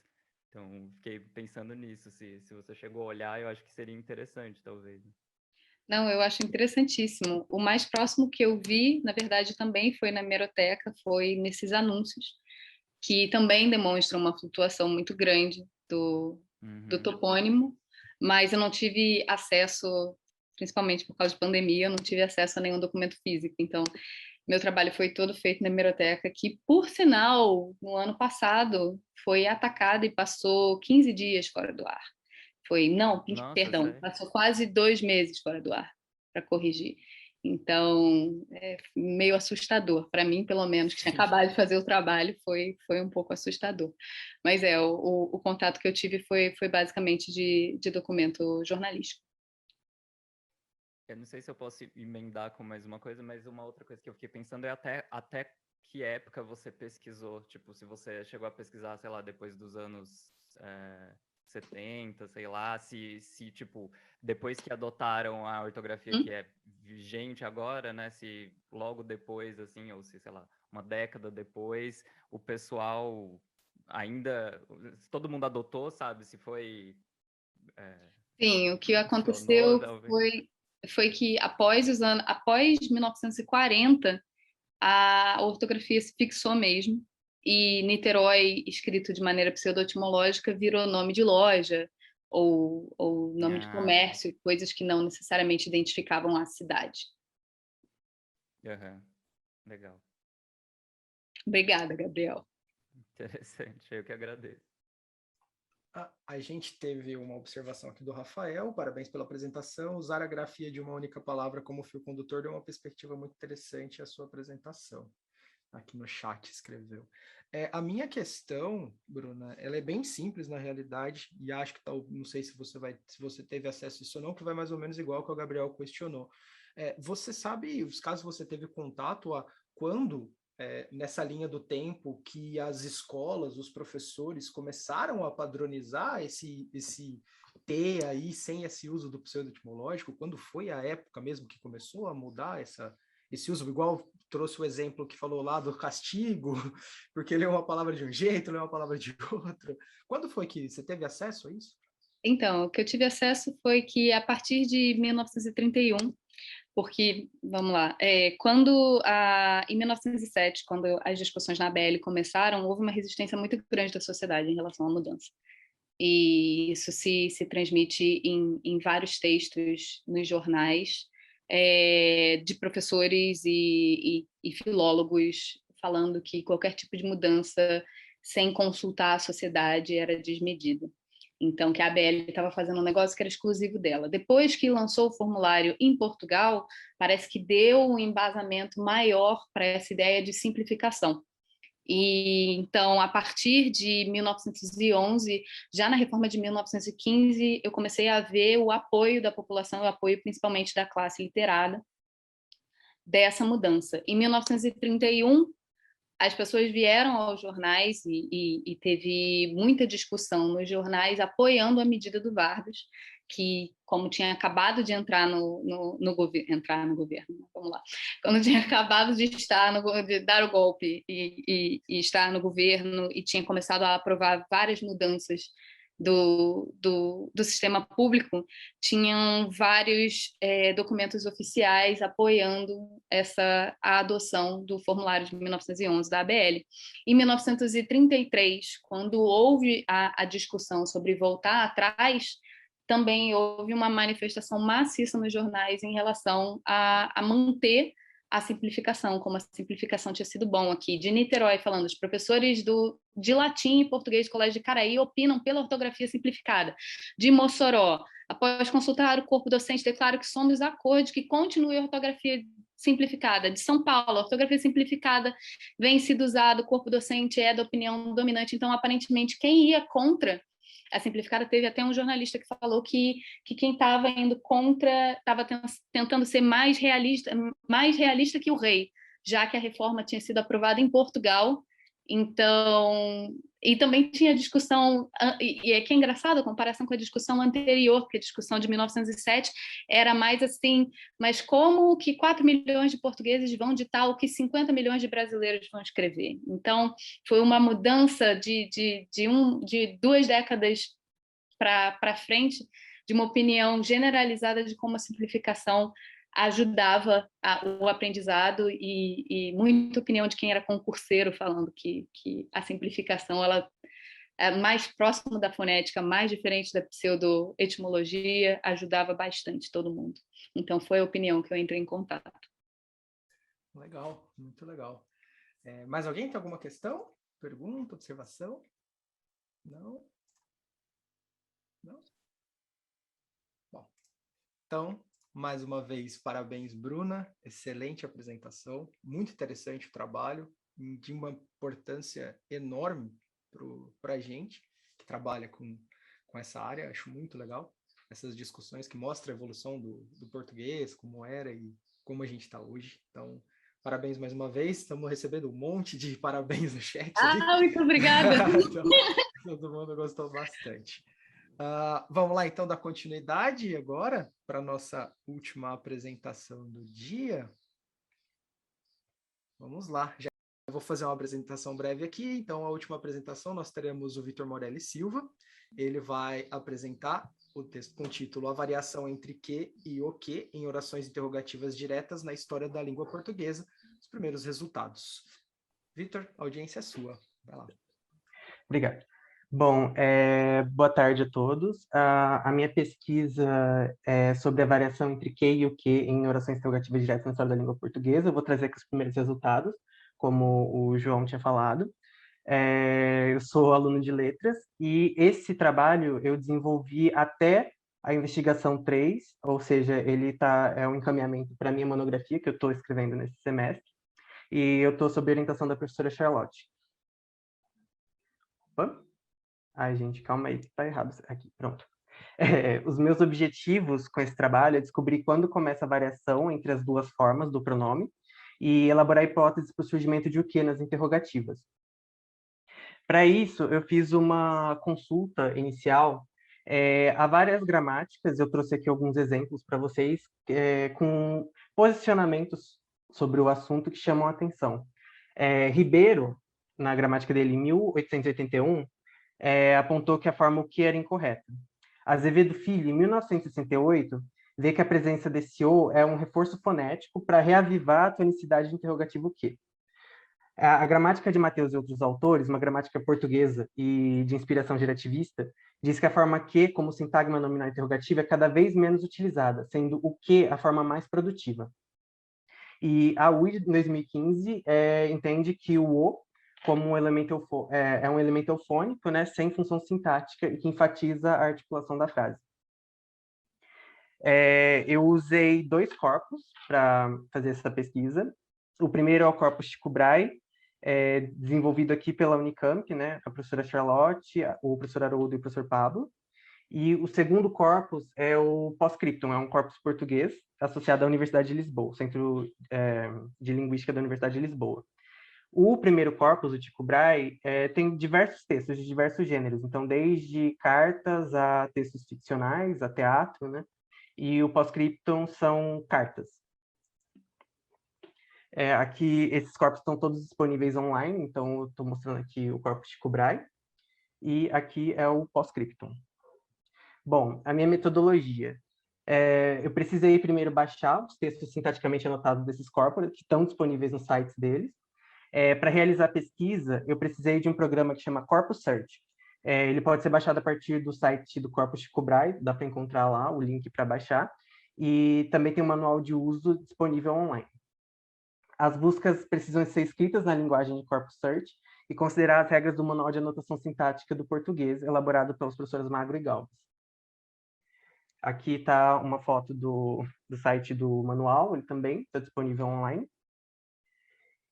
Speaker 5: Então, fiquei pensando nisso. Se você chegou a olhar, eu acho que seria interessante, talvez.
Speaker 4: Não, eu acho interessantíssimo. O mais próximo que eu vi, na verdade, também foi na hemeroteca, foi nesses anúncios, que também demonstram uma flutuação muito grande do topônimo, mas eu não tive acesso, principalmente por causa de pandemia, eu não tive acesso a nenhum documento físico. Então, meu trabalho foi todo feito na hemeroteca, que, por sinal, no ano passado, foi atacada e passou 15 dias fora do ar.
Speaker 5: Nossa,
Speaker 4: Perdão,
Speaker 5: sério?
Speaker 4: passou quase 2 meses fora do ar para corrigir. Então, meio assustador. Para mim, pelo menos, que tinha acabado de fazer o trabalho, foi um pouco assustador. Mas o contato que eu tive foi basicamente de documento jornalístico.
Speaker 5: Eu não sei se eu posso emendar com mais uma coisa, mas uma outra coisa que eu fiquei pensando é até que época você pesquisou. Tipo, se você chegou a pesquisar, sei lá, depois dos anos 70, sei lá, se tipo, depois que adotaram a ortografia que é vigente agora, né, se logo depois, assim, ou se, sei lá, uma década depois, o pessoal ainda, se todo mundo adotou, sabe, se foi...
Speaker 4: Sim, o que
Speaker 5: funcionou,
Speaker 4: aconteceu
Speaker 5: talvez.
Speaker 4: foi que após 1940, a ortografia se fixou mesmo, e Niterói, escrito de maneira pseudoetimológica, virou nome de loja ou nome de comércio, coisas que não necessariamente identificavam a cidade.
Speaker 5: Legal.
Speaker 4: Obrigada, Gabriel.
Speaker 5: Interessante, eu que agradeço.
Speaker 2: A gente teve uma observação aqui do Rafael, parabéns pela apresentação. Usar a grafia de uma única palavra como fio condutor deu uma perspectiva muito interessante à sua apresentação. Aqui no chat escreveu. A minha questão, Bruna, ela é bem simples na realidade, e acho que não sei se você teve acesso a isso ou não, que vai mais ou menos igual que o Gabriel questionou. Você sabe, caso você teve contato a quando nessa linha do tempo que as escolas, os professores começaram a padronizar esse T aí sem esse uso do pseudo-etimológico? Quando foi a época mesmo que começou a mudar esse uso, igual trouxe o exemplo que falou lá do castigo, porque leu uma palavra de um jeito, leu uma palavra de outro. Quando foi que você teve acesso a isso?
Speaker 4: Então, o que eu tive acesso foi que a partir de 1931, porque, vamos lá, em 1907, quando as discussões na ABL começaram, houve uma resistência muito grande da sociedade em relação à mudança. E isso se transmite em vários textos nos jornais, de professores e filólogos falando que qualquer tipo de mudança sem consultar a sociedade era desmedida. Então, que a ABL estava fazendo um negócio que era exclusivo dela. Depois que lançou o formulário em Portugal, parece que deu um embasamento maior para essa ideia de simplificação. E então, a partir de 1911, já na reforma de 1915, eu comecei a ver o apoio da população, o apoio principalmente da classe literada, dessa mudança. Em 1931, as pessoas vieram aos jornais e teve muita discussão nos jornais apoiando a medida do Vargas, que, como tinha acabado de entrar no governo, vamos lá, quando tinha acabado de de dar o golpe e estar no governo e tinha começado a aprovar várias mudanças do sistema público, tinham vários documentos oficiais apoiando a adoção do formulário de 1911 da ABL. Em 1933, quando houve a discussão sobre voltar atrás, também houve uma manifestação maciça nos jornais em relação a manter a simplificação, como a simplificação tinha sido bom aqui. De Niterói, falando, os professores de latim e português do Colégio de Caraí opinam pela ortografia simplificada. De Mossoró, após consultar o corpo docente, declaro que somos de acordo que continue a ortografia simplificada. De São Paulo, a ortografia simplificada vem sido usada, o corpo docente é da opinião dominante, então, aparentemente, quem ia contra a simplificada, teve até um jornalista que falou que quem estava indo contra estava tentando ser mais realista que o rei, já que a reforma tinha sido aprovada em Portugal. Então, e também tinha discussão, e é que é engraçado a comparação com a discussão anterior, porque a discussão de 1907 era mais assim, mas como que 4 milhões de portugueses vão ditar o que 50 milhões de brasileiros vão escrever? Então, foi uma mudança de 2 décadas para frente, de uma opinião generalizada de como a simplificação ajudava o aprendizado e muita opinião de quem era concurseiro falando que a simplificação ela é mais próximo da fonética, mais diferente da pseudoetimologia, ajudava bastante todo mundo. Então foi a opinião que eu entrei em contato.
Speaker 2: Legal, muito legal. Mais alguém tem alguma questão? Pergunta, observação? Não? Não? Bom, então, mais uma vez, parabéns, Bruna. Excelente apresentação, muito interessante o trabalho, de uma importância enorme para a gente que trabalha com essa área. Acho muito legal essas discussões que mostram a evolução do português, como era e como a gente está hoje. Então, parabéns mais uma vez. Estamos recebendo um monte de parabéns no chat.
Speaker 4: Muito obrigada.
Speaker 2: Então, todo mundo gostou bastante. Vamos lá, então, dar continuidade agora para a nossa última apresentação do dia. Vamos lá. Eu vou fazer uma apresentação breve aqui. Então, a última apresentação, nós teremos o Vitor Morelli Silva. Ele vai apresentar o texto com o título A Variação entre que e o que em orações interrogativas diretas na história da língua portuguesa, os primeiros resultados. Vitor, a audiência é sua. Vai lá.
Speaker 6: Obrigado. Bom, boa tarde a todos. A minha pesquisa é sobre a variação entre que e o que em orações interrogativas diretas na história da língua portuguesa. Eu vou trazer aqui os primeiros resultados, como o João tinha falado. Eu sou aluno de letras e esse trabalho eu desenvolvi até a investigação 3, ou seja, ele é um encaminhamento para a minha monografia que eu estou escrevendo nesse semestre, e eu estou sob orientação da professora Charlotte. Opa. Ai, gente, calma aí, tá errado aqui, pronto. Os meus objetivos com esse trabalho é descobrir quando começa a variação entre as duas formas do pronome e elaborar hipóteses para o surgimento de o que nas interrogativas. Para isso, eu fiz uma consulta inicial a várias gramáticas. Eu trouxe aqui alguns exemplos para vocês com posicionamentos sobre o assunto que chamam a atenção. Ribeiro, na gramática dele, em 1881, apontou que a forma o que era incorreta. Azevedo Filho, em 1968, vê que a presença desse o é um reforço fonético para reavivar a tonicidade de interrogativo que. A gramática de Mateus e outros autores, uma gramática portuguesa e de inspiração gerativista, diz que a forma que, como sintagma nominal interrogativa, é cada vez menos utilizada, sendo o que a forma mais produtiva. E a UI, em 2015, entende que o como um elemento é um elemento eufônico, né, sem função sintática e que enfatiza a articulação da frase. Eu usei 2 corpos para fazer essa pesquisa. O primeiro é o corpus Tycho Brahe, desenvolvido aqui pela Unicamp, né, a professora Charlotte, o professor Haroldo e o professor Pablo. E o segundo corpus é o Postscriptum, é um corpus português associado à Universidade de Lisboa, Centro de Linguística da Universidade de Lisboa. O primeiro corpus, o Tycho Brahe, tem diversos textos de diversos gêneros, então desde cartas a textos ficcionais, a teatro, né? E o Postscriptum são cartas. Aqui, esses corpos estão todos disponíveis online, então eu estou mostrando aqui o corpus Tycho Brahe, e aqui é o Postscriptum. Bom, a minha metodologia. Eu precisei primeiro baixar os textos sintaticamente anotados desses corpos, que estão disponíveis nos sites deles. Para realizar a pesquisa, eu precisei de um programa que chama Corpus Search. Ele pode ser baixado a partir do site do Corpus Tycho Brahe, dá para encontrar lá o link para baixar, e também tem um manual de uso disponível online. As buscas precisam ser escritas na linguagem de Corpus Search e considerar as regras do Manual de Anotação Sintática do Português, elaborado pelos professores Magro e Galvez. Aqui está uma foto do site do manual, ele também está disponível online.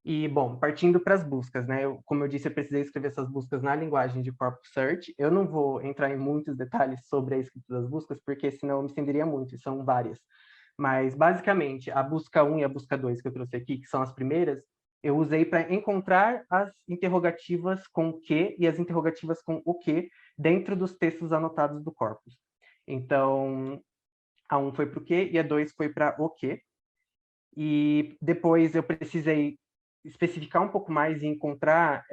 Speaker 6: E, bom, partindo para as buscas, né? Como eu disse, eu precisei escrever essas buscas na linguagem de Corpus Search. Eu não vou entrar em muitos detalhes sobre a escrita das buscas, porque senão eu me estenderia muito, e são várias. Mas, basicamente, a busca 1 e a busca 2 que eu trouxe aqui, que são as primeiras, eu usei para encontrar as interrogativas com o que e as interrogativas com o que dentro dos textos anotados do corpus. Então, a 1 foi para o que e a 2 foi para o que. E depois eu precisei especificar um pouco mais e encontrar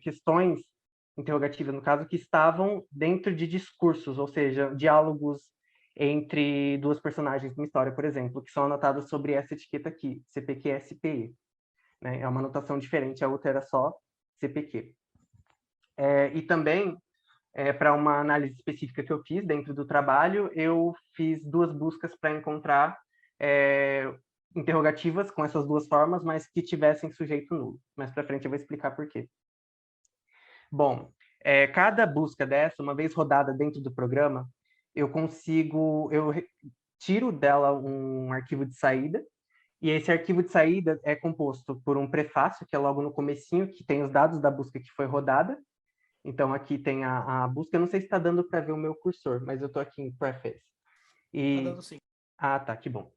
Speaker 6: questões interrogativas, no caso, que estavam dentro de discursos, ou seja, diálogos entre duas personagens de uma história, por exemplo, que são anotadas sobre essa etiqueta aqui, CPQ-SPE. Né? É uma anotação diferente, a outra era só CPQ. E também, para uma análise específica que eu fiz dentro do trabalho, eu fiz 2 buscas para encontrar interrogativas com essas 2 formas, mas que tivessem sujeito nulo. Mais para frente eu vou explicar por quê. Bom, cada busca dessa, uma vez rodada dentro do programa, eu tiro dela um arquivo de saída, e esse arquivo de saída é composto por um prefácio, que é logo no comecinho, que tem os dados da busca que foi rodada. Então, aqui tem a busca. Eu não sei se está dando para ver o meu cursor, mas eu estou aqui em preface.
Speaker 2: Está dando sim.
Speaker 6: Ah, tá, que bom.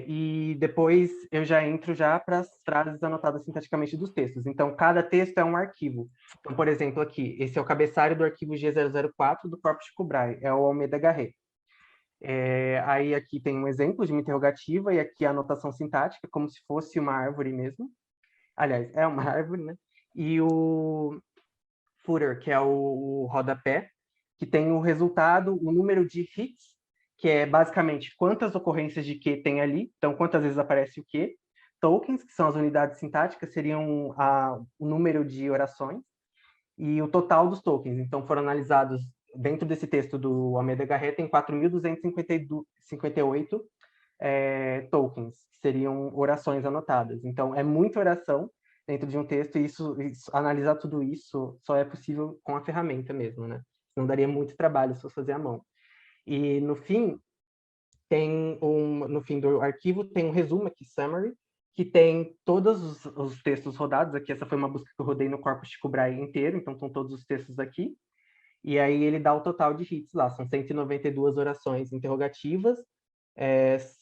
Speaker 6: E depois eu já entro para as frases anotadas sintaticamente dos textos. Então, cada texto é um arquivo. Então, por exemplo, aqui, esse é o cabeçalho do arquivo G004 do Corpus Tycho Brahe, é o Almeida Garrett. Aí aqui tem um exemplo de uma interrogativa e aqui a anotação sintática, como se fosse uma árvore mesmo. Aliás, é uma árvore, né? E o footer, que é o rodapé, que tem o resultado, o número de hits, que é basicamente quantas ocorrências de que tem ali, então quantas vezes aparece o que. Tokens, que são as unidades sintáticas, seriam o número de orações, e o total dos tokens. Então foram analisados, dentro desse texto do Almeida Garrett, tem 4.258 tokens, que seriam orações anotadas. Então é muita oração dentro de um texto, e analisar tudo isso só é possível com a ferramenta mesmo, né? Não daria muito trabalho se fosse fazer à mão. E no fim, no fim do arquivo tem um resumo aqui, summary, que tem todos os textos rodados. Aqui, essa foi uma busca que eu rodei no Corpus Tycho Brahe inteiro, então estão todos os textos aqui. E aí ele dá o total de hits lá, são 192 orações interrogativas,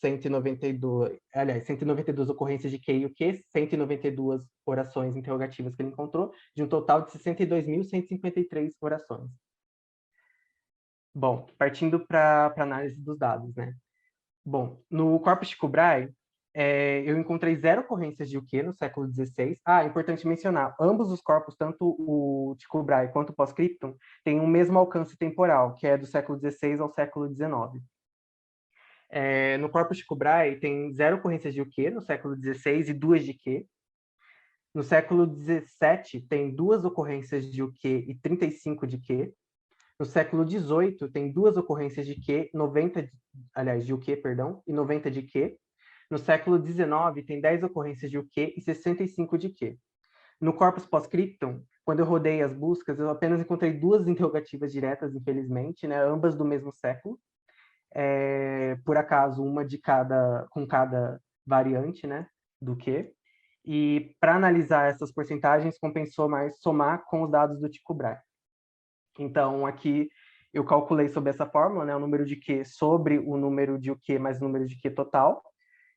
Speaker 6: 192 ocorrências de que e o que, 192 orações interrogativas que ele encontrou, de um total de 62.153 orações. Bom, partindo para a análise dos dados, né? Bom, no Corpus Tycho Brahe, eu encontrei 0 ocorrências de Uq no século XVI. É importante mencionar, ambos os corpos, tanto o Tycho Brahe quanto o Post-Scriptum, têm o mesmo alcance temporal, que é do século XVI ao século XIX. No corpus Tycho Brahe tem 0 ocorrências de Uq no século XVI e 2 de Q. No século XVII tem 2 ocorrências de Uq e 35 de Q. No século XVIII tem 2 ocorrências de Q, de Uq, perdão, e 90 de Q. No século XIX, tem 10 ocorrências de Uq e 65 de Q. No corpus post-scriptum, quando eu rodei as buscas, eu apenas encontrei 2 interrogativas diretas, infelizmente, né, ambas do mesmo século. Por acaso, uma com cada variante, né, do Q. E para analisar essas porcentagens, compensou mais somar com os dados do Tycho Brahe. Então, aqui eu calculei sobre essa fórmula, né, o número de Q sobre o número de Uq mais o número de Q total,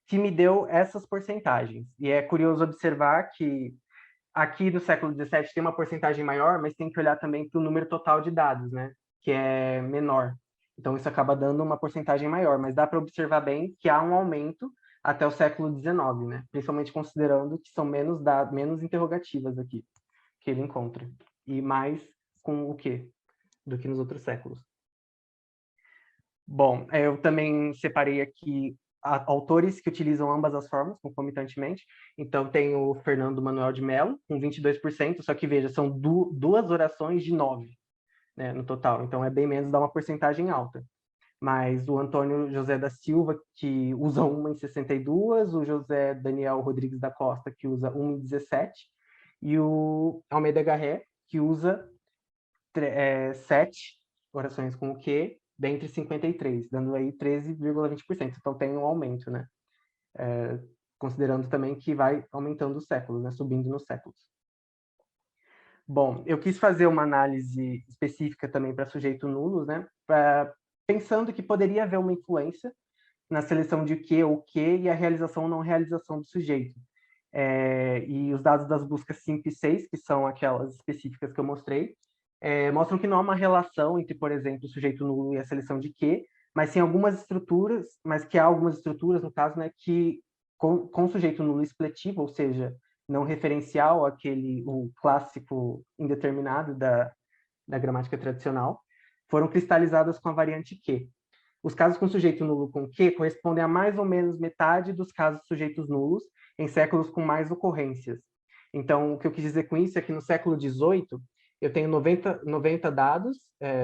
Speaker 6: que me deu essas porcentagens. E é curioso observar que aqui no século XVII tem uma porcentagem maior, mas tem que olhar também para o número total de dados, né? Que é menor. Então, isso acaba dando uma porcentagem maior, mas dá para observar bem que há um aumento até o século XIX, né? Principalmente considerando que são menos interrogativas aqui que ele encontra. E mais com o quê? Do que nos outros séculos. Bom, eu também separei aqui autores que utilizam ambas as formas concomitantemente. Então, tem o Fernando Manuel de Mello, com 22%, só que, veja, são 2 orações de 9, né, no total. Então, é bem menos, dá uma porcentagem alta. Mas o Antônio José da Silva, que usa uma em 62, o José Daniel Rodrigues da Costa, que usa uma em 17, e o Almeida Garré, que usa 7 orações com o Q, dentre 53, dando aí 13,20%. Então tem um aumento, né? Considerando também que vai aumentando os séculos, né? Subindo nos séculos. Bom, eu quis fazer uma análise específica também para sujeito nulos, né? Pensando que poderia haver uma influência na seleção de que ou que e a realização ou não realização do sujeito. E os dados das buscas 5 e 6, que são aquelas específicas que eu mostrei, mostram que não há uma relação entre, por exemplo, o sujeito nulo e a seleção de Q, mas sim algumas estruturas, mas que há algumas estruturas, no caso, né, que com sujeito nulo expletivo, ou seja, não referencial o clássico indeterminado da gramática tradicional, foram cristalizadas com a variante Q. Os casos com sujeito nulo com Q correspondem a mais ou menos metade dos casos de sujeitos nulos em séculos com mais ocorrências. Então, o que eu quis dizer com isso é que no século XVIII, eu tenho 90 dados,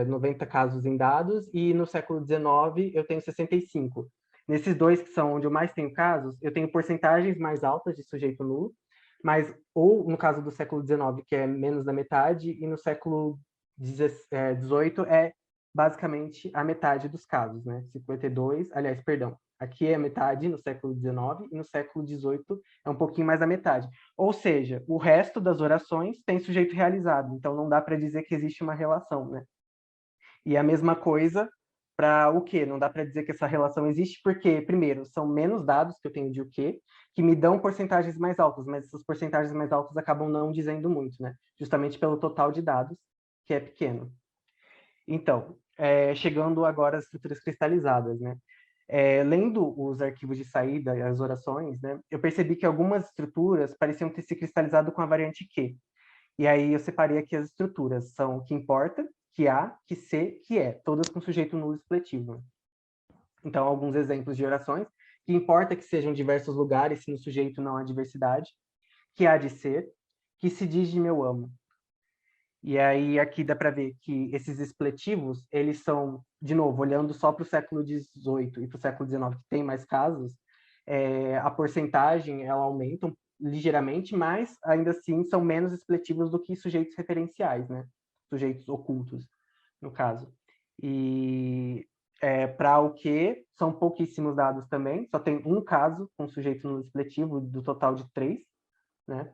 Speaker 6: 90 casos em dados, e no século XIX eu tenho 65. Nesses dois, que são onde eu mais tenho casos, eu tenho porcentagens mais altas de sujeito nulo, mas ou no caso do século XIX, que é menos da metade, e no século XVIII é basicamente a metade dos casos, né? 52, aliás, perdão, aqui é a metade no século XIX e no século XVIII é um pouquinho mais da metade. Ou seja, o resto das orações tem sujeito realizado, então não dá para dizer que existe uma relação, né? E a mesma coisa para o quê? Não dá para dizer que essa relação existe porque, primeiro, são menos dados que eu tenho de o quê, que me dão porcentagens mais altas, mas essas porcentagens mais altas acabam não dizendo muito, né? Justamente pelo total de dados, que é pequeno. Então, chegando agora às estruturas cristalizadas, né? Lendo os arquivos de saída e as orações, né, eu percebi que algumas estruturas pareciam ter se cristalizado com a variante Q. E aí eu separei aqui as estruturas. São que importa, que há, que se, que é. Todas com sujeito nulo expletivo. Então, alguns exemplos de orações. Que importa que sejam diversos lugares, se no sujeito não há diversidade. Que há de ser. Que se diz de meu amo. E aí aqui dá para ver que esses expletivos, eles são, de novo, olhando só para o século XVIII e para o século XIX, que tem mais casos, a porcentagem ela aumenta ligeiramente, mas ainda assim são menos expletivos do que sujeitos referenciais, né? Sujeitos ocultos, no caso. E para o que são pouquíssimos dados também, só tem um caso com sujeito nulo expletivo do total de 3, né?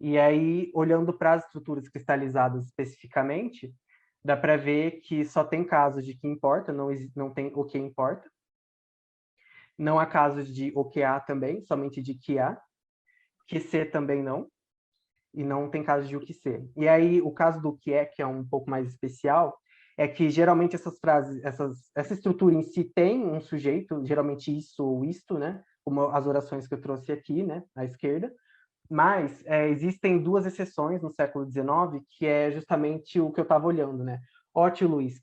Speaker 6: E aí, olhando para as estruturas cristalizadas especificamente, dá para ver que só tem casos de que importa, não tem o que importa. Não há casos de o que há também, somente de que há. Que se também não. E não tem casos de o que ser. E aí, o caso do que é um pouco mais especial, é que geralmente essas frases, essa estrutura em si tem um sujeito, geralmente isso ou isto, né? como as orações que eu trouxe aqui, né, à esquerda. Mas existem duas exceções no século XIX, que é justamente o que eu estava olhando, né? Ótio Luiz,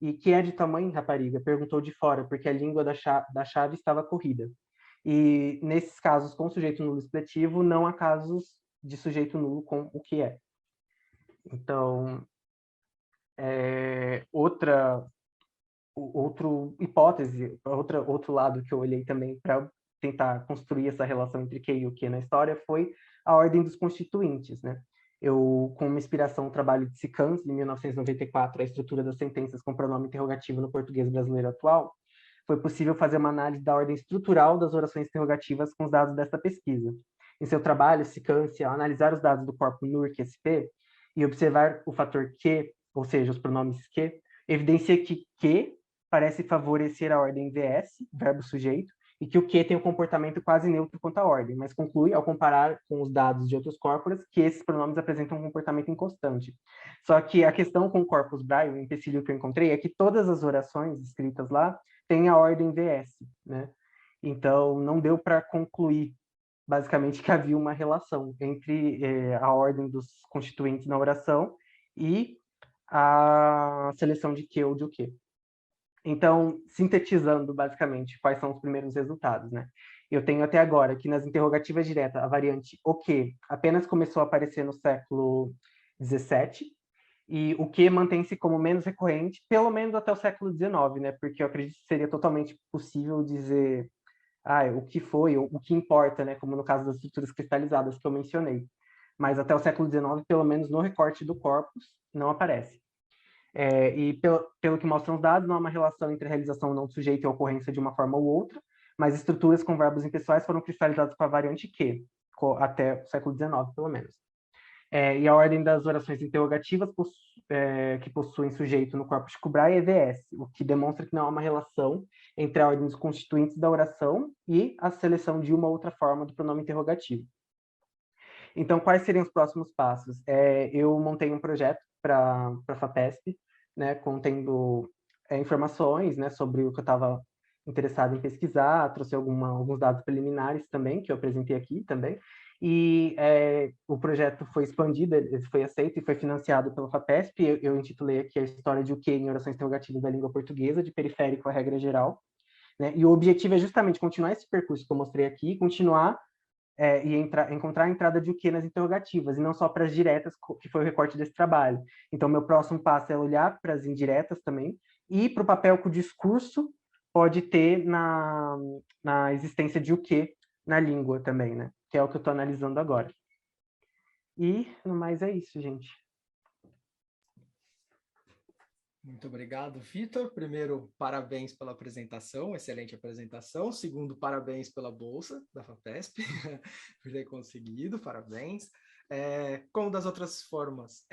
Speaker 6: e que é de tua mãe, rapariga, perguntou de fora, porque a língua da chave estava corrida. E nesses casos com sujeito nulo expletivo, não há casos de sujeito nulo com o que é. Então, outra hipótese, outro lado que eu olhei também para tentar construir essa relação entre que e o que na história foi a ordem dos constituintes, né? Eu, com uma inspiração no trabalho de Sicans, de 1994, a estrutura das sentenças com pronome interrogativo no português brasileiro atual, foi possível fazer uma análise da ordem estrutural das orações interrogativas com os dados desta pesquisa. Em seu trabalho, Sicans, ao analisar os dados do corpo NURC-SP e observar o fator que, ou seja, os pronomes que, evidencia que parece favorecer a ordem VS, verbo sujeito, e que o que tem um comportamento quase neutro quanto à ordem, mas conclui, ao comparar com os dados de outros corpos, que esses pronomes apresentam um comportamento inconstante. Só que a questão com o corpus braille, o empecilho que eu encontrei, é que todas as orações escritas lá têm a ordem VS, né? Então, não deu para concluir, basicamente, que havia uma relação entre a ordem dos constituintes na oração e a seleção de que ou de o que. Então, sintetizando, basicamente, quais são os primeiros resultados, né? Eu tenho até agora que nas interrogativas diretas, a variante o que apenas começou a aparecer no século XVII, e o que mantém-se como menos recorrente, pelo menos até o século XIX, né? Porque eu acredito que seria totalmente possível dizer o que foi, ou o que importa, né? Como no caso das estruturas cristalizadas que eu mencionei. Mas até o século XIX, pelo menos no recorte do corpus, não aparece. E pelo que mostram os dados, não há uma relação entre a realização ou não do sujeito e a ocorrência de uma forma ou outra, mas estruturas com verbos impessoais foram cristalizadas com a variante que, até o século XIX, pelo menos. E a ordem das orações interrogativas que possuem sujeito no corpo Chico Brahe é VS, o que demonstra que não há uma relação entre a ordem dos constituintes da oração e a seleção de uma ou outra forma do pronome interrogativo. Então, quais seriam os próximos passos? Eu montei um projeto para a FAPESP, né, contendo informações, né, sobre o que eu estava interessado em pesquisar, trouxe alguns dados preliminares também, que eu apresentei aqui também, e o projeto foi expandido, ele foi aceito e foi financiado pela FAPESP. Eu intitulei aqui a história de o que em orações interrogativas da língua portuguesa, de periférico à regra geral, né, e o objetivo é justamente continuar esse percurso que eu mostrei aqui, continuar e encontrar a entrada de o que nas interrogativas, e não só para as diretas, que foi o recorte desse trabalho. Então, meu próximo passo é olhar para as indiretas também, e para o papel que o discurso pode ter na existência de o que na língua também, né? Que é o que eu estou analisando agora. E, no mais, é isso, gente.
Speaker 2: Muito obrigado, Vitor. Primeiro, parabéns pela apresentação, excelente apresentação. Segundo, parabéns pela bolsa da FAPESP, por ter conseguido, parabéns. Como das outras formas,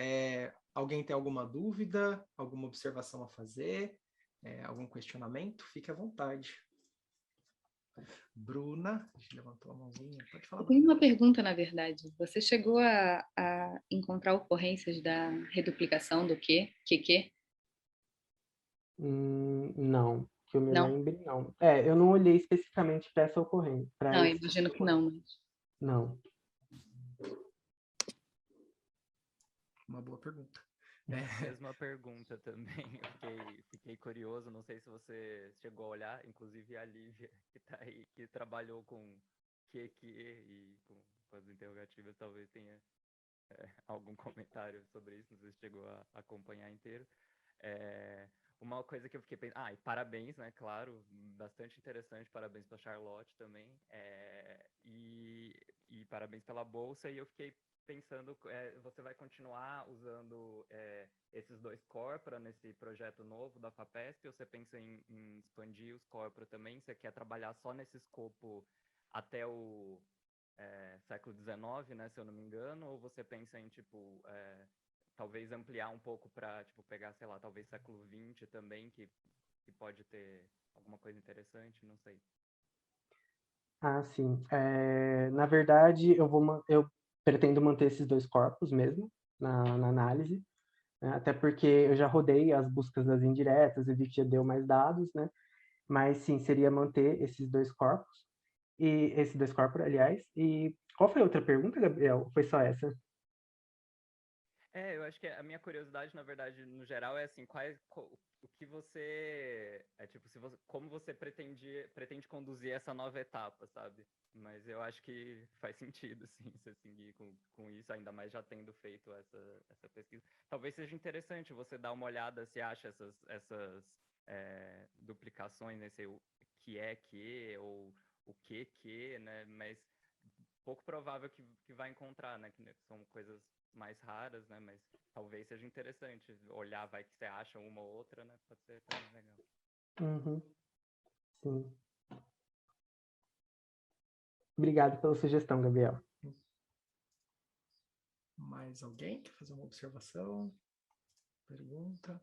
Speaker 2: alguém tem alguma dúvida, alguma observação a fazer, algum questionamento? Fique à vontade. Bruna, levantou a mãozinha, pode falar.
Speaker 4: Eu tenho uma pergunta, na verdade. Você chegou a encontrar ocorrências da reduplicação do que?
Speaker 6: Não, que eu me
Speaker 4: Não?
Speaker 6: lembre, não. Eu não olhei especificamente para essa ocorrência.
Speaker 4: Não, imagino que não.
Speaker 6: Não.
Speaker 2: Uma boa pergunta.
Speaker 5: Mesma pergunta também. Eu fiquei curioso, não sei se você chegou a olhar, inclusive a Lívia, que está aí, que trabalhou com que e com as interrogativas, talvez tenha algum comentário sobre isso, não sei se chegou a acompanhar inteiro. Uma coisa que eu fiquei pensando... e parabéns, né, claro, bastante interessante, parabéns para Charlotte também, e parabéns pela bolsa, e eu fiquei pensando, você vai continuar usando esses dois corpora nesse projeto novo da FAPESP, ou você pensa em expandir os corpora também? Você quer trabalhar só nesse escopo até o século XIX, né, se eu não me engano, ou você pensa em, talvez ampliar um pouco para, pegar, sei lá, talvez século XX também, que pode ter alguma coisa interessante, não sei.
Speaker 6: Sim. Na verdade, eu pretendo manter esses dois corpos mesmo, na análise, né? Até porque eu já rodei as buscas das indiretas e vi que já deu mais dados, né? Mas sim, seria manter esses dois corpos. E esses 2 corpora, aliás. E qual foi a outra pergunta, Gabriel? Foi só essa?
Speaker 5: Eu acho que a minha curiosidade, na verdade, no geral, é assim, o que você, tipo, como você pretende conduzir essa nova etapa, sabe? Mas eu acho que faz sentido, sim, você seguir com isso, ainda mais já tendo feito essa pesquisa. Talvez seja interessante você dar uma olhada se acha essas duplicações, nesse o que, ou o que, né? Mas pouco provável que vai encontrar, né? Que são coisas mais raras, né? Mas talvez seja interessante olhar, vai que você acha uma ou outra, né? Pode ser também legal.
Speaker 6: Uhum. Sim. Obrigado pela sugestão, Gabriel.
Speaker 2: Mais alguém quer fazer uma observação? Pergunta?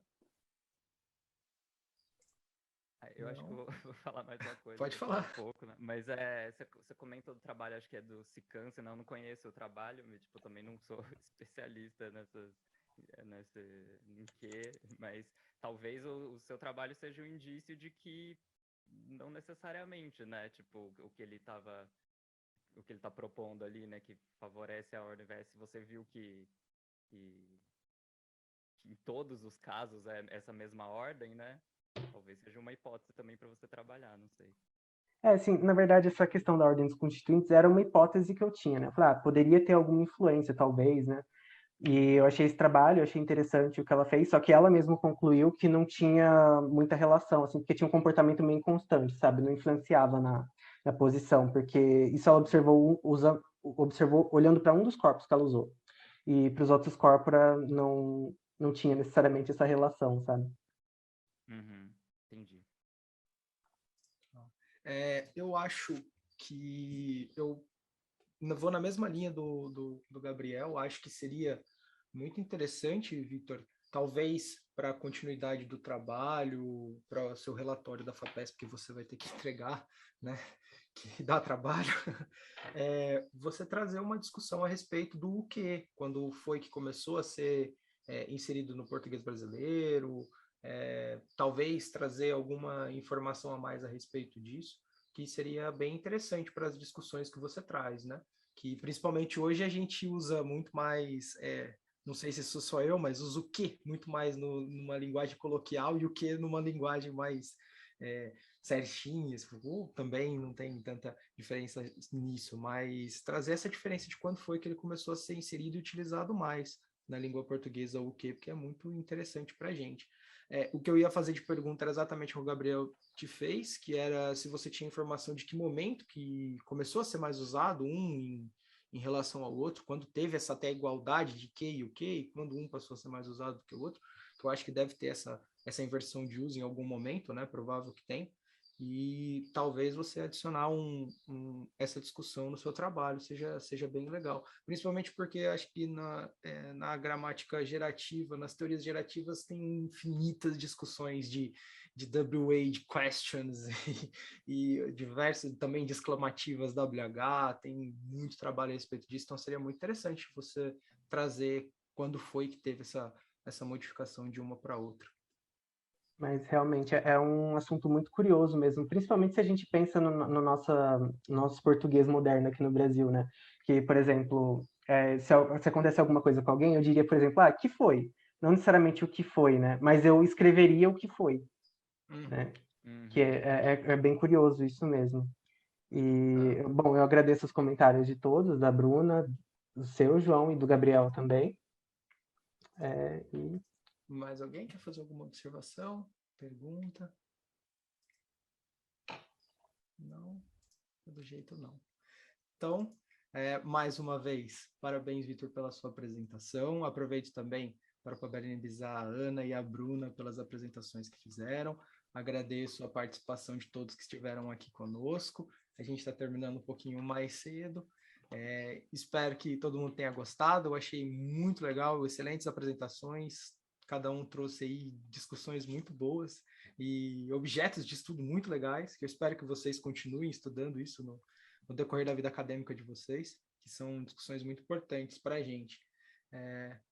Speaker 5: Eu acho que eu vou falar mais uma coisa.
Speaker 2: Pode falar.
Speaker 5: Um pouco, né? Mas você comentou do trabalho, acho que é do Sicâncer, né? Eu não conheço o trabalho, mas, tipo, eu também não sou especialista em quê, mas talvez o seu trabalho seja um indício de que não necessariamente, né? Tipo, o que ele tá propondo ali, né? Que favorece a ordem, se você viu que em todos os casos é essa mesma ordem, né? Talvez seja uma hipótese também para você trabalhar, não sei.
Speaker 6: Sim, na verdade, essa questão da ordem dos constituintes era uma hipótese que eu tinha, né? Eu falei, poderia ter alguma influência, talvez, né? E eu achei esse trabalho, eu achei interessante o que ela fez, só que ela mesma concluiu que não tinha muita relação, assim, porque tinha um comportamento meio inconstante, sabe? Não influenciava na posição, porque isso ela observou olhando para um dos corpos que ela usou. E para os outros corpora não tinha necessariamente essa relação, sabe?
Speaker 5: Uhum, entendi.
Speaker 2: Eu acho que eu vou na mesma linha do Gabriel. Acho que seria muito interessante, Vitor, talvez para a continuidade do trabalho, para o seu relatório da FAPESP, que você vai ter que entregar, né, que dá trabalho, você trazer uma discussão a respeito do que, quando foi que começou a ser inserido no português brasileiro, talvez trazer alguma informação a mais a respeito disso, que seria bem interessante para as discussões que você traz, né? Que principalmente hoje a gente usa muito mais, não sei se sou só eu, mas uso o que muito mais numa linguagem coloquial e o que numa linguagem mais certinha, também não tem tanta diferença nisso, mas trazer essa diferença de quando foi que ele começou a ser inserido e utilizado mais na língua portuguesa, o que, porque é muito interessante para a gente. O que eu ia fazer de pergunta era exatamente o que o Gabriel te fez, que era se você tinha informação de que momento que começou a ser mais usado em relação ao outro, quando teve essa até igualdade de que e o que, e quando um passou a ser mais usado do que o outro, que eu acho que deve ter essa inversão de uso em algum momento, né? Provável que tem. E talvez você adicionar essa discussão no seu trabalho seja bem legal. Principalmente porque acho que na gramática gerativa, nas teorias gerativas, tem infinitas discussões de WH, de questions, e diversas também de exclamativas WH, tem muito trabalho a respeito disso, então seria muito interessante você trazer quando foi que teve essa modificação de uma para outra.
Speaker 6: Mas realmente é um assunto muito curioso mesmo, principalmente se a gente pensa no nosso português moderno aqui no Brasil, né? Que, por exemplo, se acontece alguma coisa com alguém, eu diria, por exemplo, que foi? Não necessariamente o que foi, né? Mas eu escreveria o que foi, né? Que é bem curioso isso mesmo. E, bom, eu agradeço os comentários de todos, da Bruna, do seu, João, e do Gabriel também.
Speaker 2: Mais alguém quer fazer alguma observação? Pergunta? Não? Do jeito não. Então, mais uma vez, parabéns, Vitor, pela sua apresentação. Aproveito também para parabenizar a Ana e a Bruna pelas apresentações que fizeram. Agradeço a participação de todos que estiveram aqui conosco. A gente está terminando um pouquinho mais cedo. Espero que todo mundo tenha gostado. Eu achei muito legal, excelentes apresentações. Cada um trouxe aí discussões muito boas e objetos de estudo muito legais, que eu espero que vocês continuem estudando isso no decorrer da vida acadêmica de vocês, que são discussões muito importantes para a gente.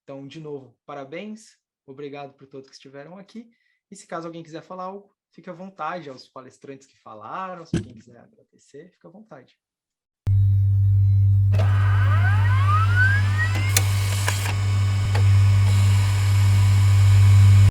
Speaker 2: Então, de novo, parabéns, obrigado por todos que estiveram aqui, e se caso alguém quiser falar algo, fique à vontade aos palestrantes que falaram, se quem quiser agradecer, fica à vontade.